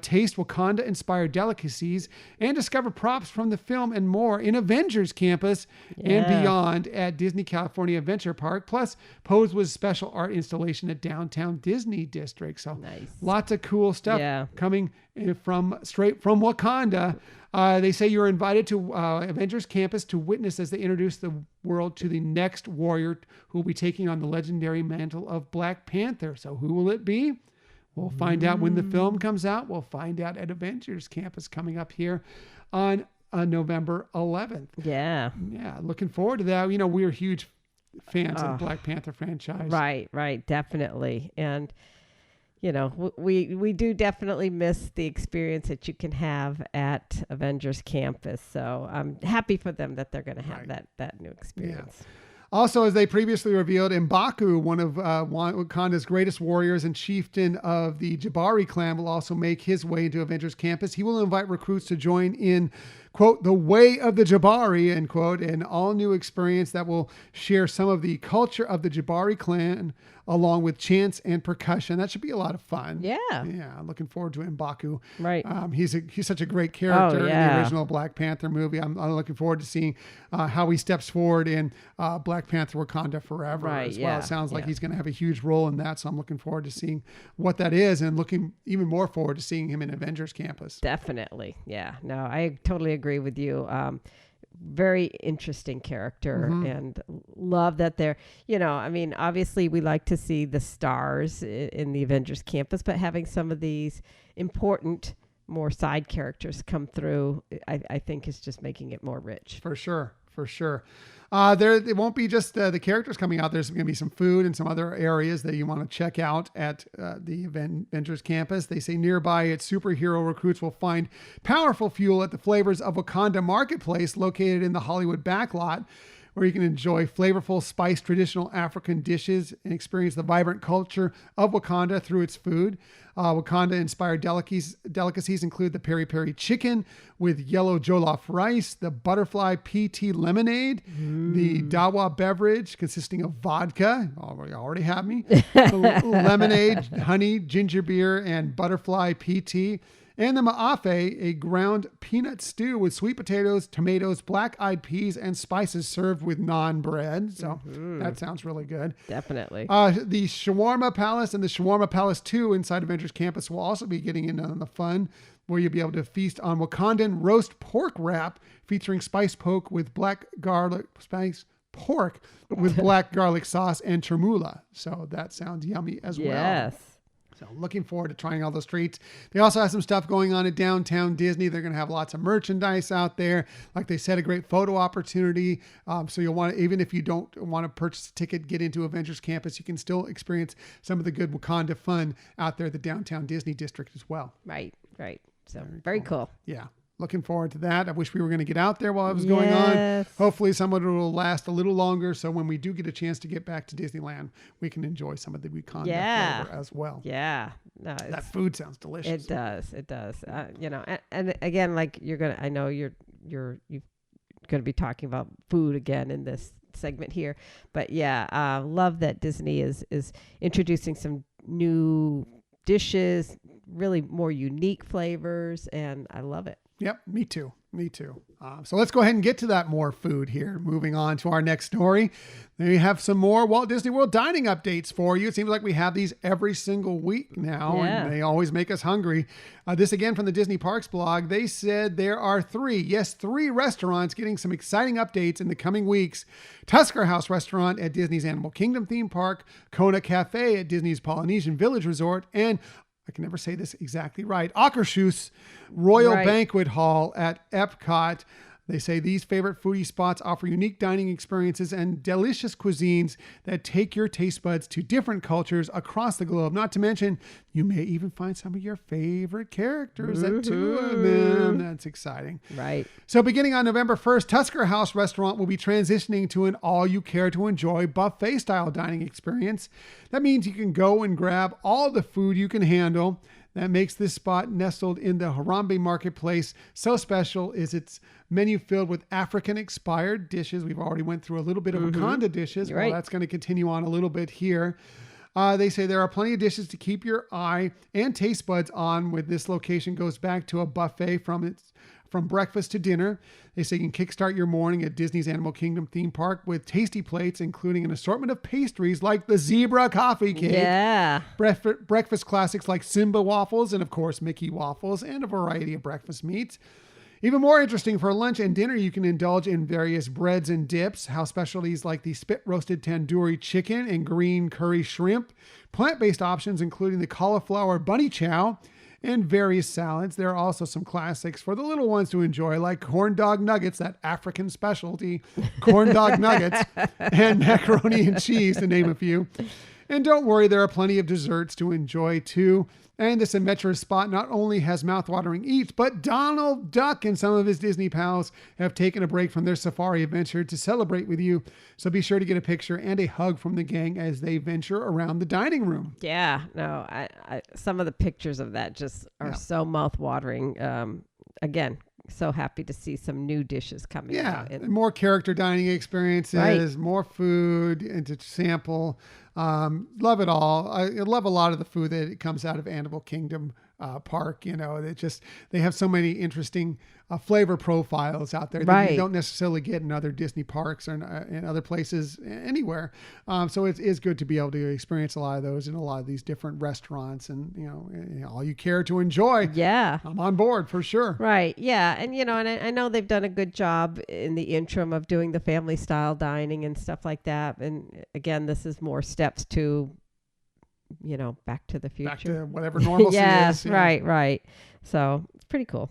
Speaker 1: taste Wakanda-inspired delicacies, and discover props from the film and more in Avengers Campus and beyond at Disney California Adventure Park, plus pose with special art installation at Downtown Disney District. So lots of cool stuff coming straight from Wakanda. They say you're invited to Avengers Campus to witness as they introduce the world to the next warrior who will be taking on the legendary mantle of Black Panther. So who will it be? We'll find out when the film comes out. We'll find out at Avengers Campus coming up here on November 11th.
Speaker 2: Yeah.
Speaker 1: Yeah. Looking forward to that. You know, we're huge fans of the Black Panther franchise.
Speaker 2: Right. Definitely. And, you know, we do definitely miss the experience that you can have at Avengers Campus. So I'm happy for them that they're going to have that new experience. Yeah.
Speaker 1: Also, as they previously revealed, M'Baku, one of Wakanda's greatest warriors and chieftain of the Jabari clan, will also make his way into Avengers Campus. He will invite recruits to join in, quote, the way of the Jabari, end quote, an all-new experience that will share some of the culture of the Jabari clan, along with chants and percussion. That should be a lot of fun.
Speaker 2: Yeah.
Speaker 1: Yeah. Looking forward to M'Baku.
Speaker 2: Right.
Speaker 1: He's such a great character in the original Black Panther movie. I'm looking forward to seeing how he steps forward in Black Panther Wakanda Forever as well. It sounds like he's going to have a huge role in that. So I'm looking forward to seeing what that is and looking even more forward to seeing him in Avengers Campus.
Speaker 2: Definitely. Yeah. No, I totally agree with you. Very interesting character and love that they're, you know, I mean, obviously we like to see the stars in the Avengers Campus, but having some of these important, more side characters come through, I think is just making it more rich.
Speaker 1: For sure. It won't be just the characters coming out. There's going to be some food and some other areas that you want to check out at the Avengers Campus. They say nearby its superhero recruits will find powerful fuel at the Flavors of Wakanda Marketplace located in the Hollywood backlot, where you can enjoy flavorful, spiced, traditional African dishes and experience the vibrant culture of Wakanda through its food. Wakanda-inspired delicacies include the peri peri chicken with yellow jollof rice, the butterfly PT lemonade, the dawa beverage consisting of vodka, you already have me, lemonade, honey, ginger beer, and butterfly PT. And the ma'afe, a ground peanut stew with sweet potatoes, tomatoes, black-eyed peas, and spices served with naan bread. So that sounds really good.
Speaker 2: Definitely.
Speaker 1: The Shawarma Palace and the Shawarma Palace 2 inside Avengers Campus will also be getting in on the fun, where you'll be able to feast on Wakandan roast pork wrap featuring spiced pork with black garlic sauce and chermoula. So that sounds yummy as well.
Speaker 2: Yes.
Speaker 1: So looking forward to trying all those treats. They also have some stuff going on at Downtown Disney. They're going to have lots of merchandise out there. Like they said, a great photo opportunity. So you'll want to, even if you don't want to purchase a ticket, get into Avengers Campus, you can still experience some of the good Wakanda fun out there at the Downtown Disney District as well.
Speaker 2: Right. So very cool.
Speaker 1: Yeah. Looking forward to that. I wish we were going to get out there while it was going on. Hopefully some of it will last a little longer. So when we do get a chance to get back to Disneyland, we can enjoy some of the Wakanda flavor as well.
Speaker 2: Yeah. No,
Speaker 1: that food sounds delicious.
Speaker 2: It does. You know, and again, like I know you're going to be talking about food again in this segment here, but love that Disney is introducing some new dishes, really more unique flavors, and I love it.
Speaker 1: Yep, me too. Me too. So let's go ahead and get to that more food here. Moving on to our next story. We have some more Walt Disney World dining updates for you. It seems like we have these every single week now, and they always make us hungry. This again from the Disney Parks blog. They said there are three restaurants getting some exciting updates in the coming weeks. Tusker House Restaurant at Disney's Animal Kingdom theme park, Kona Cafe at Disney's Polynesian Village Resort, and I can never say this exactly right, Akershus Royal Banquet Hall at Epcot. They say these favorite foodie spots offer unique dining experiences and delicious cuisines that take your taste buds to different cultures across the globe. Not to mention, you may even find some of your favorite characters at two of them. That's exciting.
Speaker 2: Right.
Speaker 1: So beginning on November 1st, Tusker House Restaurant will be transitioning to an all-you-care-to-enjoy buffet-style dining experience. That means you can go and grab all the food you can handle. That makes this spot nestled in the Harambe Marketplace so special is its menu filled with African-inspired dishes. We've already went through a little bit of Wakanda dishes. Well, that's going to continue on a little bit here. They say there are plenty of dishes to keep your eye and taste buds on when this location goes back to a buffet from breakfast to dinner. They say you can kickstart your morning at Disney's Animal Kingdom theme park with tasty plates, including an assortment of pastries like the zebra coffee cake.
Speaker 2: Yeah.
Speaker 1: Breakfast classics like Simba waffles and, of course, Mickey waffles and a variety of breakfast meats. Even more interesting, for lunch and dinner, you can indulge in various breads and dips, house specialties like the spit-roasted tandoori chicken and green curry shrimp, plant-based options including the cauliflower bunny chow, and various salads. There are also some classics for the little ones to enjoy, like corn dog nuggets, that African specialty, corn dog nuggets, and macaroni and cheese, to name a few. And don't worry, there are plenty of desserts to enjoy too. And this adventurous spot not only has mouthwatering eats, but Donald Duck and some of his Disney pals have taken a break from their safari adventure to celebrate with you. So be sure to get a picture and a hug from the gang as they venture around the dining room.
Speaker 2: Yeah, no, I some of the pictures of that just are so mouthwatering. Again, so happy to see some new dishes coming out.
Speaker 1: And more character dining experiences, more food and to sample. Love it all. I love a lot of the food that comes out of Animal Kingdom park. You know, they have so many interesting flavor profiles out there that you don't necessarily get in other Disney parks or in other places anywhere. So it is good to be able to experience a lot of those in a lot of these different restaurants and, you know, all you care to enjoy.
Speaker 2: Yeah.
Speaker 1: I'm on board for sure.
Speaker 2: Right. Yeah. And, you know, and I know they've done a good job in the interim of doing the family style dining and stuff like that. And again, this is more steps to, you know, back to the future.
Speaker 1: Back to whatever normalcy is.
Speaker 2: Yeah. Right. So it's pretty cool.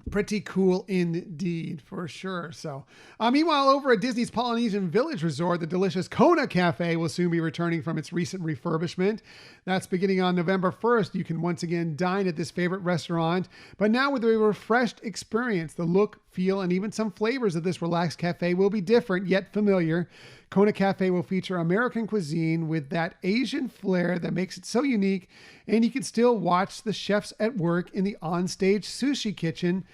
Speaker 1: Pretty cool indeed, for sure. So, meanwhile, over at Disney's Polynesian Village Resort, the delicious Kona Cafe will soon be returning from its recent refurbishment. That's beginning on November 1st. You can once again dine at this favorite restaurant, but now with a refreshed experience. The look, feel, and even some flavors of this relaxed cafe will be different, yet familiar. Kona Cafe will feature American cuisine with that Asian flair that makes it so unique, and you can still watch the chefs at work in the onstage sushi kitchen.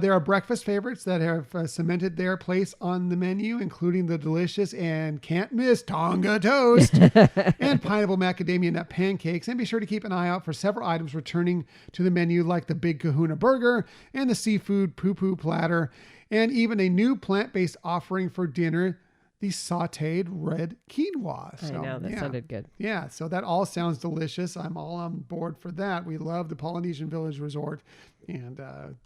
Speaker 1: There are breakfast favorites that have cemented their place on the menu, including the delicious and can't miss Tonga toast and pineapple macadamia nut pancakes. And be sure to keep an eye out for several items returning to the menu, like the Big Kahuna Burger and the seafood poo-poo platter, and even a new plant-based offering for dinner, the sauteed red quinoa.
Speaker 2: So, I know, that sounded good.
Speaker 1: Yeah, so that all sounds delicious. I'm all on board for that. We love the Polynesian Village Resort, and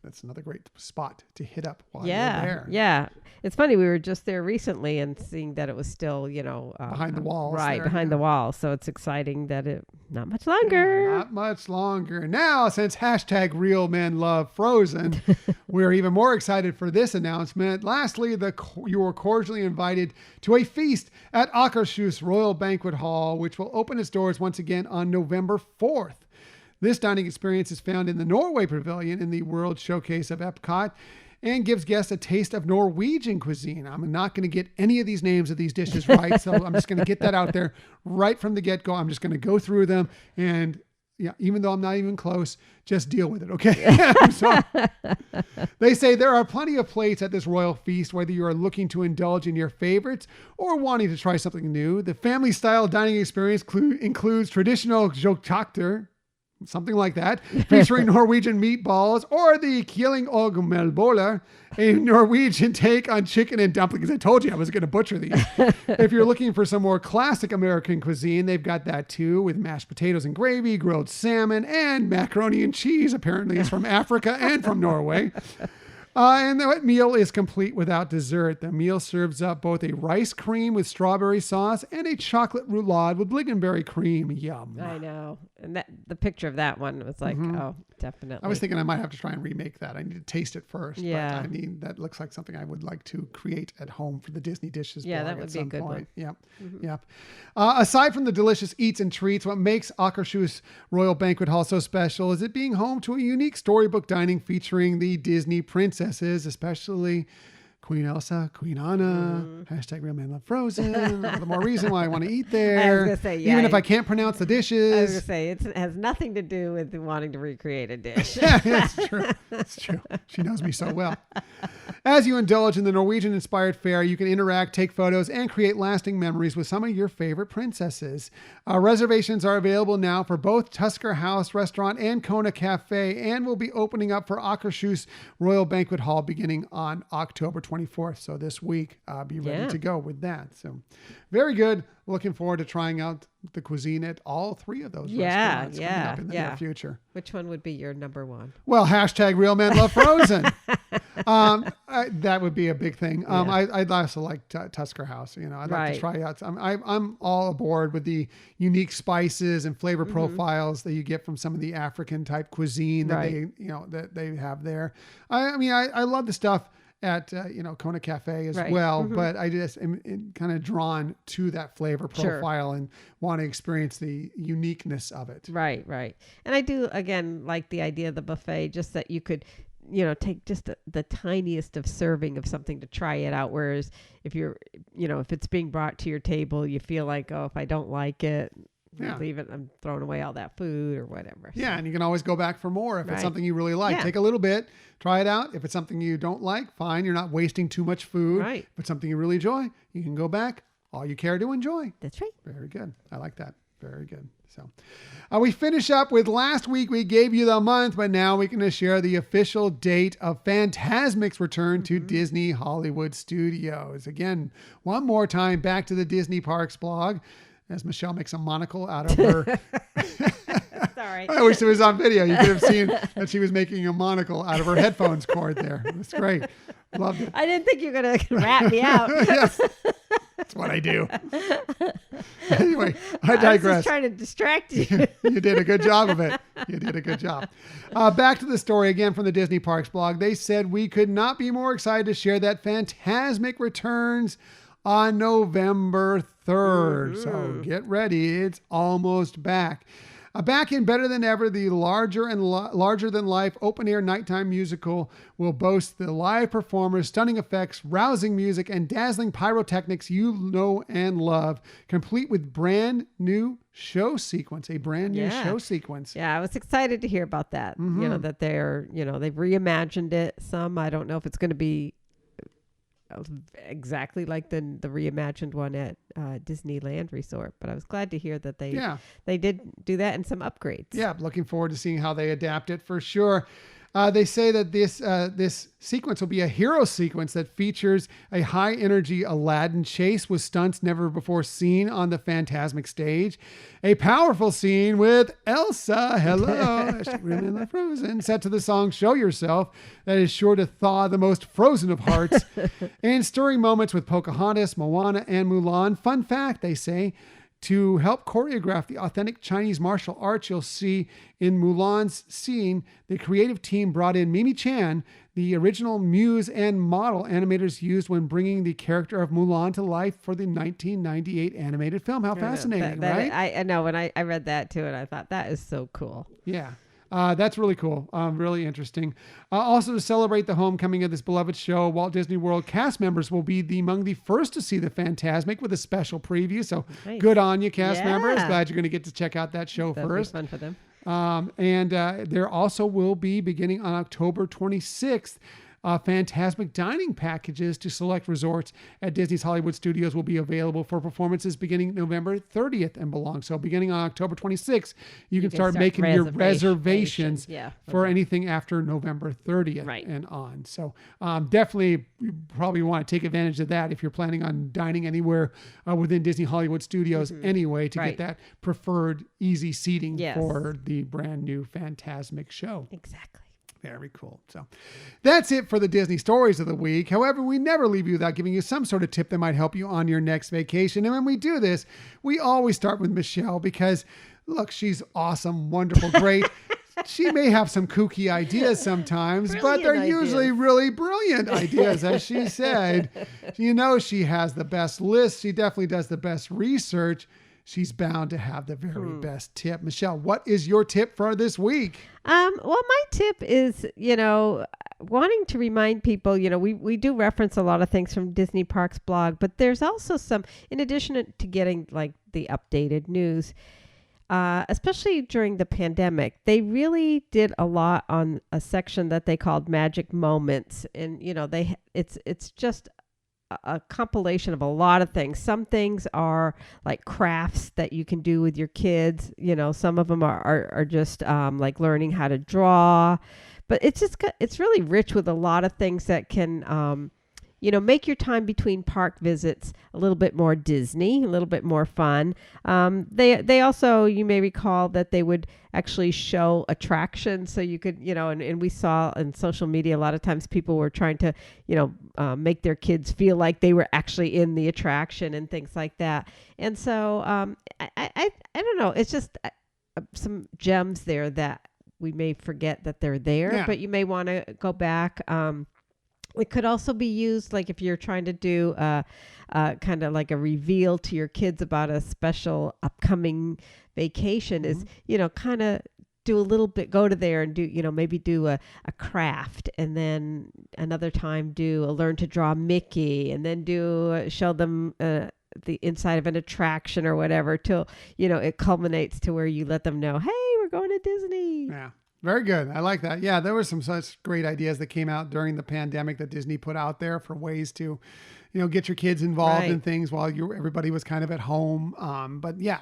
Speaker 1: that's another great spot to hit up while you're there.
Speaker 2: Yeah, it's funny. We were just there recently and seeing that it was still, you know,
Speaker 1: behind the walls.
Speaker 2: Right, behind the wall. So it's exciting that not much longer.
Speaker 1: Not much longer. Now, since hashtag Real Men Love Frozen, we're even more excited for this announcement. Lastly, you were cordially invited to a feast at Akershus Royal Banquet Hall, which will open its doors once again on November 4th. This dining experience is found in the Norway Pavilion in the World Showcase of Epcot and gives guests a taste of Norwegian cuisine. I'm not going to get any of these names of these dishes right, so I'm just going to get that out there right from the get-go. I'm just going to go through them, and even though I'm not even close, just deal with it, okay? So, they say there are plenty of plates at this royal feast, whether you are looking to indulge in your favorites or wanting to try something new. The family-style dining experience includes traditional joktakter. something like that, featuring Norwegian meatballs, or the Kylling og melboller, a Norwegian take on chicken and dumplings. I told you I was going to butcher these. If you're looking for some more classic American cuisine, they've got that too, with mashed potatoes and gravy, grilled salmon, and macaroni and cheese. Apparently it's from Africa and from Norway. And the meal is complete without dessert. The meal serves up both a rice cream with strawberry sauce and a chocolate roulade with lingonberry cream. Yum.
Speaker 2: I know. And that the picture of that one was like, oh, definitely.
Speaker 1: I was thinking I might have to try and remake that. I need to taste it first.
Speaker 2: Yeah.
Speaker 1: But I mean, that looks like something I would like to create at home for the Disney Dishes blog
Speaker 2: that would
Speaker 1: at
Speaker 2: be a
Speaker 1: some
Speaker 2: good
Speaker 1: point.
Speaker 2: one.
Speaker 1: Yep. Aside from the delicious eats and treats, what makes Akershus Royal Banquet Hall so special is it being home to a unique storybook dining featuring the Disney princesses, especially Queen Elsa, Queen Anna, hashtag Real Man Love Frozen. All the more reason why I want to eat there.
Speaker 2: I was gonna say, yeah,
Speaker 1: even if I can't pronounce the dishes.
Speaker 2: I was going to say, it has nothing to do with wanting to recreate a dish.
Speaker 1: Yeah, it's true. It's true. She knows me so well. As you indulge in the Norwegian-inspired fare, you can interact, take photos, and create lasting memories with some of your favorite princesses. Reservations are available now for both Tusker House Restaurant and Kona Cafe, and will be opening up for Akershus Royal Banquet Hall beginning on October 24th. So this week, be ready to go with that. So very good. Looking forward to trying out the cuisine at all three of those restaurants coming up in the near future.
Speaker 2: Which one would be your number one?
Speaker 1: Well, hashtag Real Men Love Frozen. That would be a big thing. I'd also like Tusker House. You know, I'd like to try out. I'm all aboard with the unique spices and flavor profiles that you get from some of the African type cuisine that they have there. I mean, I love the stuff at Kona Cafe as well, but I just am kind of drawn to that flavor profile and want to experience the uniqueness of it. Right.
Speaker 2: And I do, again, like the idea of the buffet, just that you could take just the tiniest of serving of something to try it out. Whereas if you're, if it's being brought to your table, you feel like, oh, if I don't like it, leave it, I'm throwing away all that food or whatever.
Speaker 1: Yeah. And you can always go back for more. If it's something you really like, take a little bit, try it out. If it's something you don't like, fine. You're not wasting too much food. Right. If it's something you really enjoy, you can go back. All you care to enjoy.
Speaker 2: That's right.
Speaker 1: Very good. I like that. Very good. So we finish up with last week we gave you the month, but now we can share the official date of Fantasmic's return to Disney Hollywood Studios. Again, one more time, back to the Disney Parks blog, as Michelle makes a monocle out of her.
Speaker 2: Sorry.
Speaker 1: I wish it was on video. You could have seen that she was making a monocle out of her headphones cord there. That's great. Loved it.
Speaker 2: I didn't think you were going to rat me out.
Speaker 1: Yes. That's what I do. Anyway, I digress.
Speaker 2: I was just trying to distract you.
Speaker 1: You did a good job of it. You did a good job. Back to the story again from the Disney Parks blog. They said we could not be more excited to share that Fantasmic returns on November 3rd. So get ready. It's almost back. Back in better than ever, the larger than life open air nighttime musical will boast the live performers, stunning effects, rousing music, and dazzling pyrotechnics you know and love, complete with brand new show sequence, a brand new show sequence.
Speaker 2: Yeah, I was excited to hear about that. That they're, they've reimagined it some. I don't know if it's going to be exactly like the reimagined one at Disneyland Resort, but I was glad to hear that they did do that and some upgrades. Yeah,
Speaker 1: looking forward to seeing how they adapt it for sure. They say that this sequence will be a hero sequence that features a high energy Aladdin chase with stunts never before seen on the Fantasmic stage, a powerful scene with Elsa, hello, Frozen, set to the song Show Yourself, that is sure to thaw the most frozen of hearts, and stirring moments with Pocahontas, Moana, and Mulan. Fun fact, they say, to help choreograph the authentic Chinese martial arts you'll see in Mulan's scene, the creative team brought in Mimi Chan, the original muse and model animators used when bringing the character of Mulan to life for the 1998 animated film. How fascinating, right?
Speaker 2: I know. When I read that too, and I thought that is so cool.
Speaker 1: Yeah. That's really cool. Really interesting. Also, to celebrate the homecoming of this beloved show, Walt Disney World cast members will be among the first to see the Fantasmic with a special preview. So good on you, cast members. Glad you're going to get to check out that show first.
Speaker 2: That'll be fun for them.
Speaker 1: And there also will be, beginning on October 26th, Fantasmic dining packages to select resorts at Disney's Hollywood Studios will be available for performances beginning November 30th and belong. So beginning on October 26th, you can start making your reservations for anything after November 30th and on. So definitely you probably want to take advantage of that if you're planning on dining anywhere within Disney Hollywood Studios anyway, to get that preferred easy seating for the brand new Fantasmic show.
Speaker 2: Exactly.
Speaker 1: Very cool. So that's it for the Disney stories of the week. However, we never leave you without giving you some sort of tip that might help you on your next vacation. And when we do this, we always start with Michelle because, look, she's awesome, wonderful, great. She may have some kooky ideas sometimes, but they're usually really brilliant ideas, as she said. You know, she has the best list. She definitely does the best research. She's bound to have the very best tip. Michelle, what is your tip for this week?
Speaker 2: Well, my tip is, wanting to remind people, we do reference a lot of things from Disney Parks blog, but there's also some, in addition to getting like the updated news, especially during the pandemic, they really did a lot on a section that they called Magic Moments. And, it's just a compilation of a lot of things. Some things are like crafts that you can do with your kids. Some of them are just like learning how to draw, but it's really rich with a lot of things that can, make your time between park visits a little bit more Disney, a little bit more fun. They also, you may recall that they would actually show attractions. So you could, and we saw on social media, a lot of times people were trying to, make their kids feel like they were actually in the attraction and things like that. And so I don't know, it's just some gems there that we may forget that they're there, but you may want to go back. It could also be used like if you're trying to do kind of like a reveal to your kids about a special upcoming vacation is, kind of do a little bit, go to there and do, maybe do a craft, and then another time do a learn to draw Mickey, and then show them the inside of an attraction or whatever till, it culminates to where you let them know, hey, we're going to Disney.
Speaker 1: Yeah. Very good. I like that. Yeah, there were some such great ideas that came out during the pandemic that Disney put out there for ways to, get your kids involved in things while everybody was kind of at home. But yeah,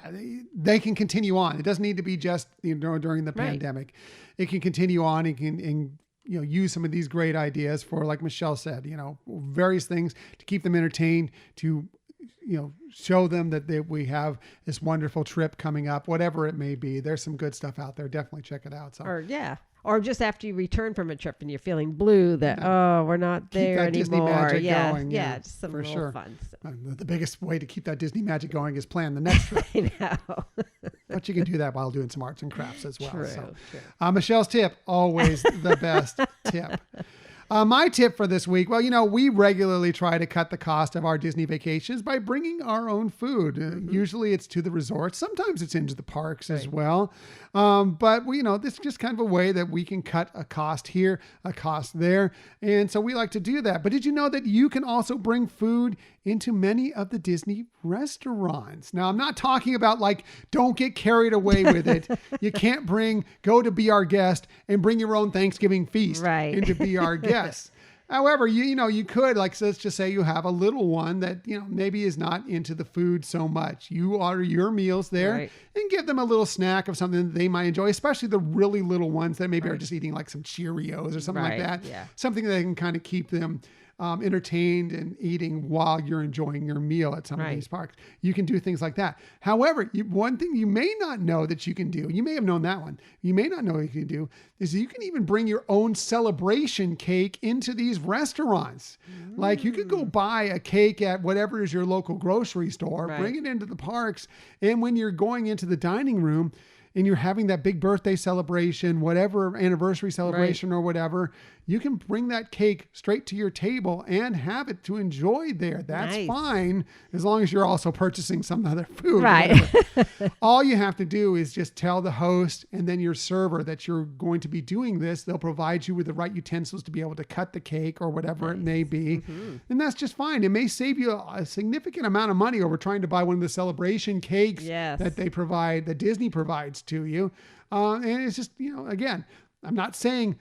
Speaker 1: they can continue on. It doesn't need to be just during the pandemic. It can continue on and use some of these great ideas for, like Michelle said, various things to keep them entertained, to show them that we have this wonderful trip coming up, whatever it may be. There's some good stuff out there. Definitely check it out. So.
Speaker 2: Or just after you return from a trip and you're feeling blue that, we're not there anymore.
Speaker 1: Disney magic going.
Speaker 2: Yeah, just some
Speaker 1: for
Speaker 2: little
Speaker 1: sure.
Speaker 2: fun stuff.
Speaker 1: The biggest way to keep that Disney magic going is plan the next trip.
Speaker 2: I know.
Speaker 1: But you can do that while doing some arts and crafts as well.
Speaker 2: True.
Speaker 1: Michelle's tip, always the best tip. My tip for this week, well, we regularly try to cut the cost of our Disney vacations by bringing our own food. Usually it's to the resorts. Sometimes it's into the parks as well. But this is just kind of a way that we can cut a cost here, a cost there. And so we like to do that. But did you know that you can also bring food into many of the Disney restaurants? Now, I'm not talking about don't get carried away with it. You can't go to Be Our Guest and bring your own Thanksgiving feast into Be Our Guest. However, you could, let's just say you have a little one that, maybe is not into the food so much. You order your meals there and give them a little snack of something that they might enjoy, especially the really little ones that maybe are just eating some Cheerios or something like that. Yeah. Something that can kind of keep them entertained and eating while you're enjoying your meal at some of these parks. You can do things like that. However, one thing you may not know that you can do, you may have known that one, you may not know what you can do, is you can even bring your own celebration cake into these restaurants. Like you could go buy a cake at whatever is your local grocery store, bring it into the parks, and when you're going into the dining room, and you're having that big birthday celebration, whatever anniversary celebration or whatever, you can bring that cake straight to your table and have it to enjoy there. That's fine, as long as you're also purchasing some other food. Right. All you have to do is just tell the host and then your server that you're going to be doing this. They'll provide you with the right utensils to be able to cut the cake or whatever it may be. And that's just fine. It may save you a significant amount of money over trying to buy one of the celebration cakes that they provide, that Disney provides to you. And it's just, again, I'm not saying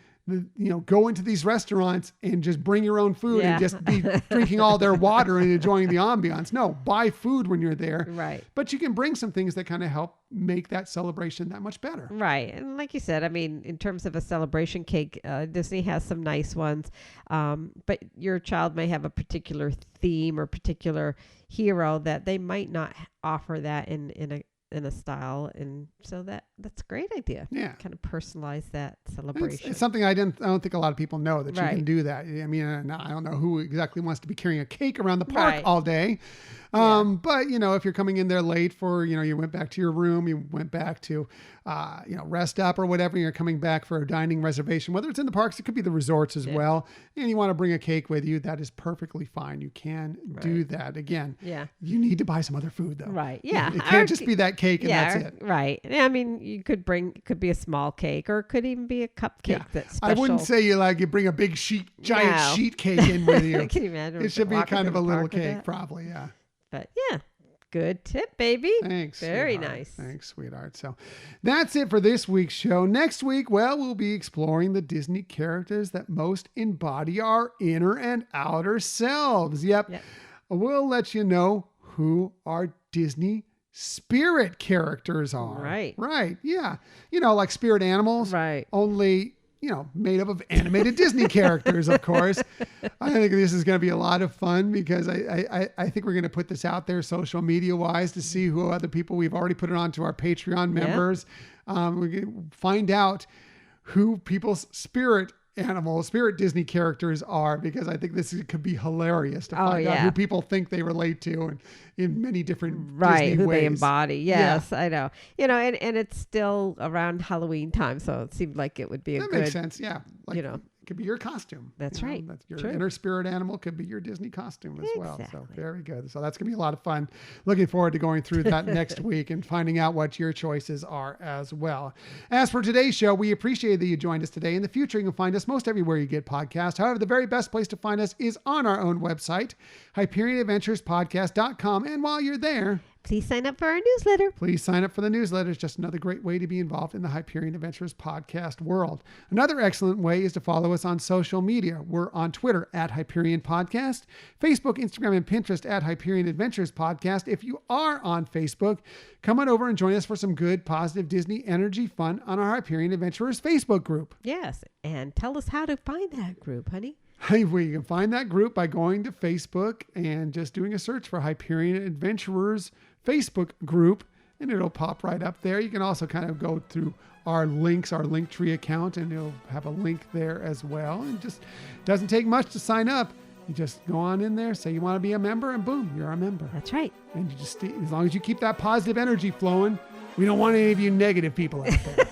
Speaker 1: go into these restaurants and just bring your own food
Speaker 2: Yeah.
Speaker 1: and just be drinking all their water and enjoying the ambiance. No, buy food when you're there.
Speaker 2: Right.
Speaker 1: But you can bring some things that kind of help make that celebration that much better.
Speaker 2: Right. And like you said, I mean, in terms of a celebration cake, Disney has some nice ones. But your child may have a particular theme or particular hero that they might not offer that in a style. And so that's a great idea.
Speaker 1: Yeah.
Speaker 2: Kind of personalize that celebration.
Speaker 1: It's something I don't think a lot of people know that you
Speaker 2: Right.
Speaker 1: can do that. I mean, I don't know who exactly wants to be carrying a cake around the park
Speaker 2: Right.
Speaker 1: all day. But if you're coming in there late for, you went back to your room, you went back to, rest up or whatever, you're coming back for a dining reservation, whether it's in the parks, it could be the resorts as well. And you want to bring a cake with you, that is perfectly fine. You can do that. Again, you need to buy some other food though.
Speaker 2: Right. Yeah.
Speaker 1: It can't just be that cake and that's it.
Speaker 2: Right. I mean, you could it could be a small cake or it could even be a cupcake that's special.
Speaker 1: I wouldn't say you bring a big giant sheet cake in with you.
Speaker 2: Can you imagine?
Speaker 1: It should be
Speaker 2: walking
Speaker 1: kind of
Speaker 2: through
Speaker 1: a
Speaker 2: the
Speaker 1: little
Speaker 2: park with
Speaker 1: cake,
Speaker 2: that?
Speaker 1: probably. Yeah.
Speaker 2: But yeah, good tip, baby.
Speaker 1: Thanks.
Speaker 2: Very
Speaker 1: sweetheart.
Speaker 2: nice.
Speaker 1: Thanks, sweetheart. So that's it for this week's show. Next week, we'll be exploring the Disney characters that most embody our inner and outer selves. Yep. We'll let you know who our Disney spirit characters are. Right. Yeah. Like spirit animals.
Speaker 2: Right.
Speaker 1: Only made up of animated Disney characters, of course. I think this is going to be a lot of fun because I think we're going to put this out there social media wise to see who other people, we've already put it on to our Patreon members. We're going to find out who people's spirit Disney characters are, because I think this could be hilarious to find out who people think they relate to and in many different Disney
Speaker 2: who
Speaker 1: ways.
Speaker 2: they embody. Yes, I know. And it's still around Halloween time, so it seemed like it would be
Speaker 1: that makes sense. Yeah. It could be your costume.
Speaker 2: That's right.
Speaker 1: That's your
Speaker 2: True.
Speaker 1: inner spirit animal could be your Disney costume as well. So
Speaker 2: Exactly.
Speaker 1: very good. So that's going to be a lot of fun. Looking forward to going through that next week and finding out what your choices are as well. As for today's show, we appreciate that you joined us today. In the future, you can find us most everywhere you get podcasts. However, the very best place to find us is on our own website, HyperionAdventurespodcast.com. And while you're there,
Speaker 2: please sign up for our newsletter.
Speaker 1: Please sign up for the newsletter. It's just another great way to be involved in the Hyperion Adventures podcast world. Another excellent way is to follow us on social media. We're on Twitter at Hyperion Podcast, Facebook, Instagram, and Pinterest at Hyperion Adventures Podcast. If you are on Facebook, come on over and join us for some good, positive Disney energy fun on our Hyperion Adventurers Facebook group.
Speaker 2: Yes. And tell us how to find that group, honey.
Speaker 1: We can find that group by going to Facebook and just doing a search for Hyperion Adventurers Facebook group, and it'll pop right up there. You can also kind of go through our links, our Linktree account, and it'll have a link there as well. And just doesn't take much to sign up. You just go on in there, say you want to be a member, and boom, you're a member.
Speaker 2: That's right.
Speaker 1: And you just, as long as you keep that positive energy flowing, we don't want any of you negative people out there.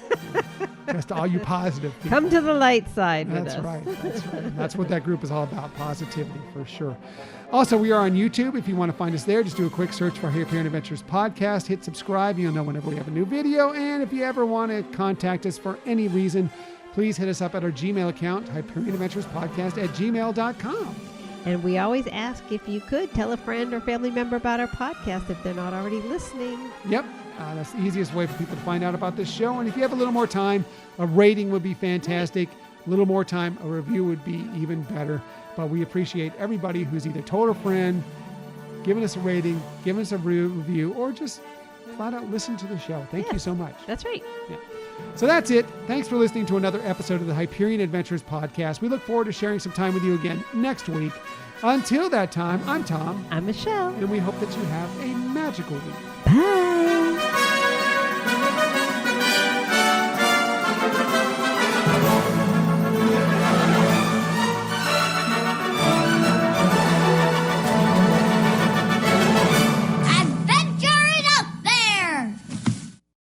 Speaker 1: Just all you positive people.
Speaker 2: Come to the light side with us.
Speaker 1: That's right. That's right. That's what that group is all about, positivity for sure. Also, we are on YouTube. If you want to find us there, just do a quick search for Hyperion Adventures Podcast. Hit subscribe. You'll know whenever we have a new video. And if you ever want to contact us for any reason, please hit us up at our Gmail account, HyperionAdventuresPodcast@gmail.com.
Speaker 2: And we always ask if you could tell a friend or family member about our podcast if they're not already listening.
Speaker 1: Yep. That's the easiest way for people to find out about this show. And if you have a little more time, a rating would be fantastic. A little more time, a review would be even better. But we appreciate everybody who's either told a friend, giving us a rating, giving us a review, or just flat out listen to the show. Thank you so much.
Speaker 2: That's right.
Speaker 1: Yeah. So that's it. Thanks for listening to another episode of the Hyperion Adventures Podcast. We look forward to sharing some time with you again next week. Until that time, I'm Tom.
Speaker 2: I'm Michelle.
Speaker 1: And we hope that you have a magical week.
Speaker 2: Bye.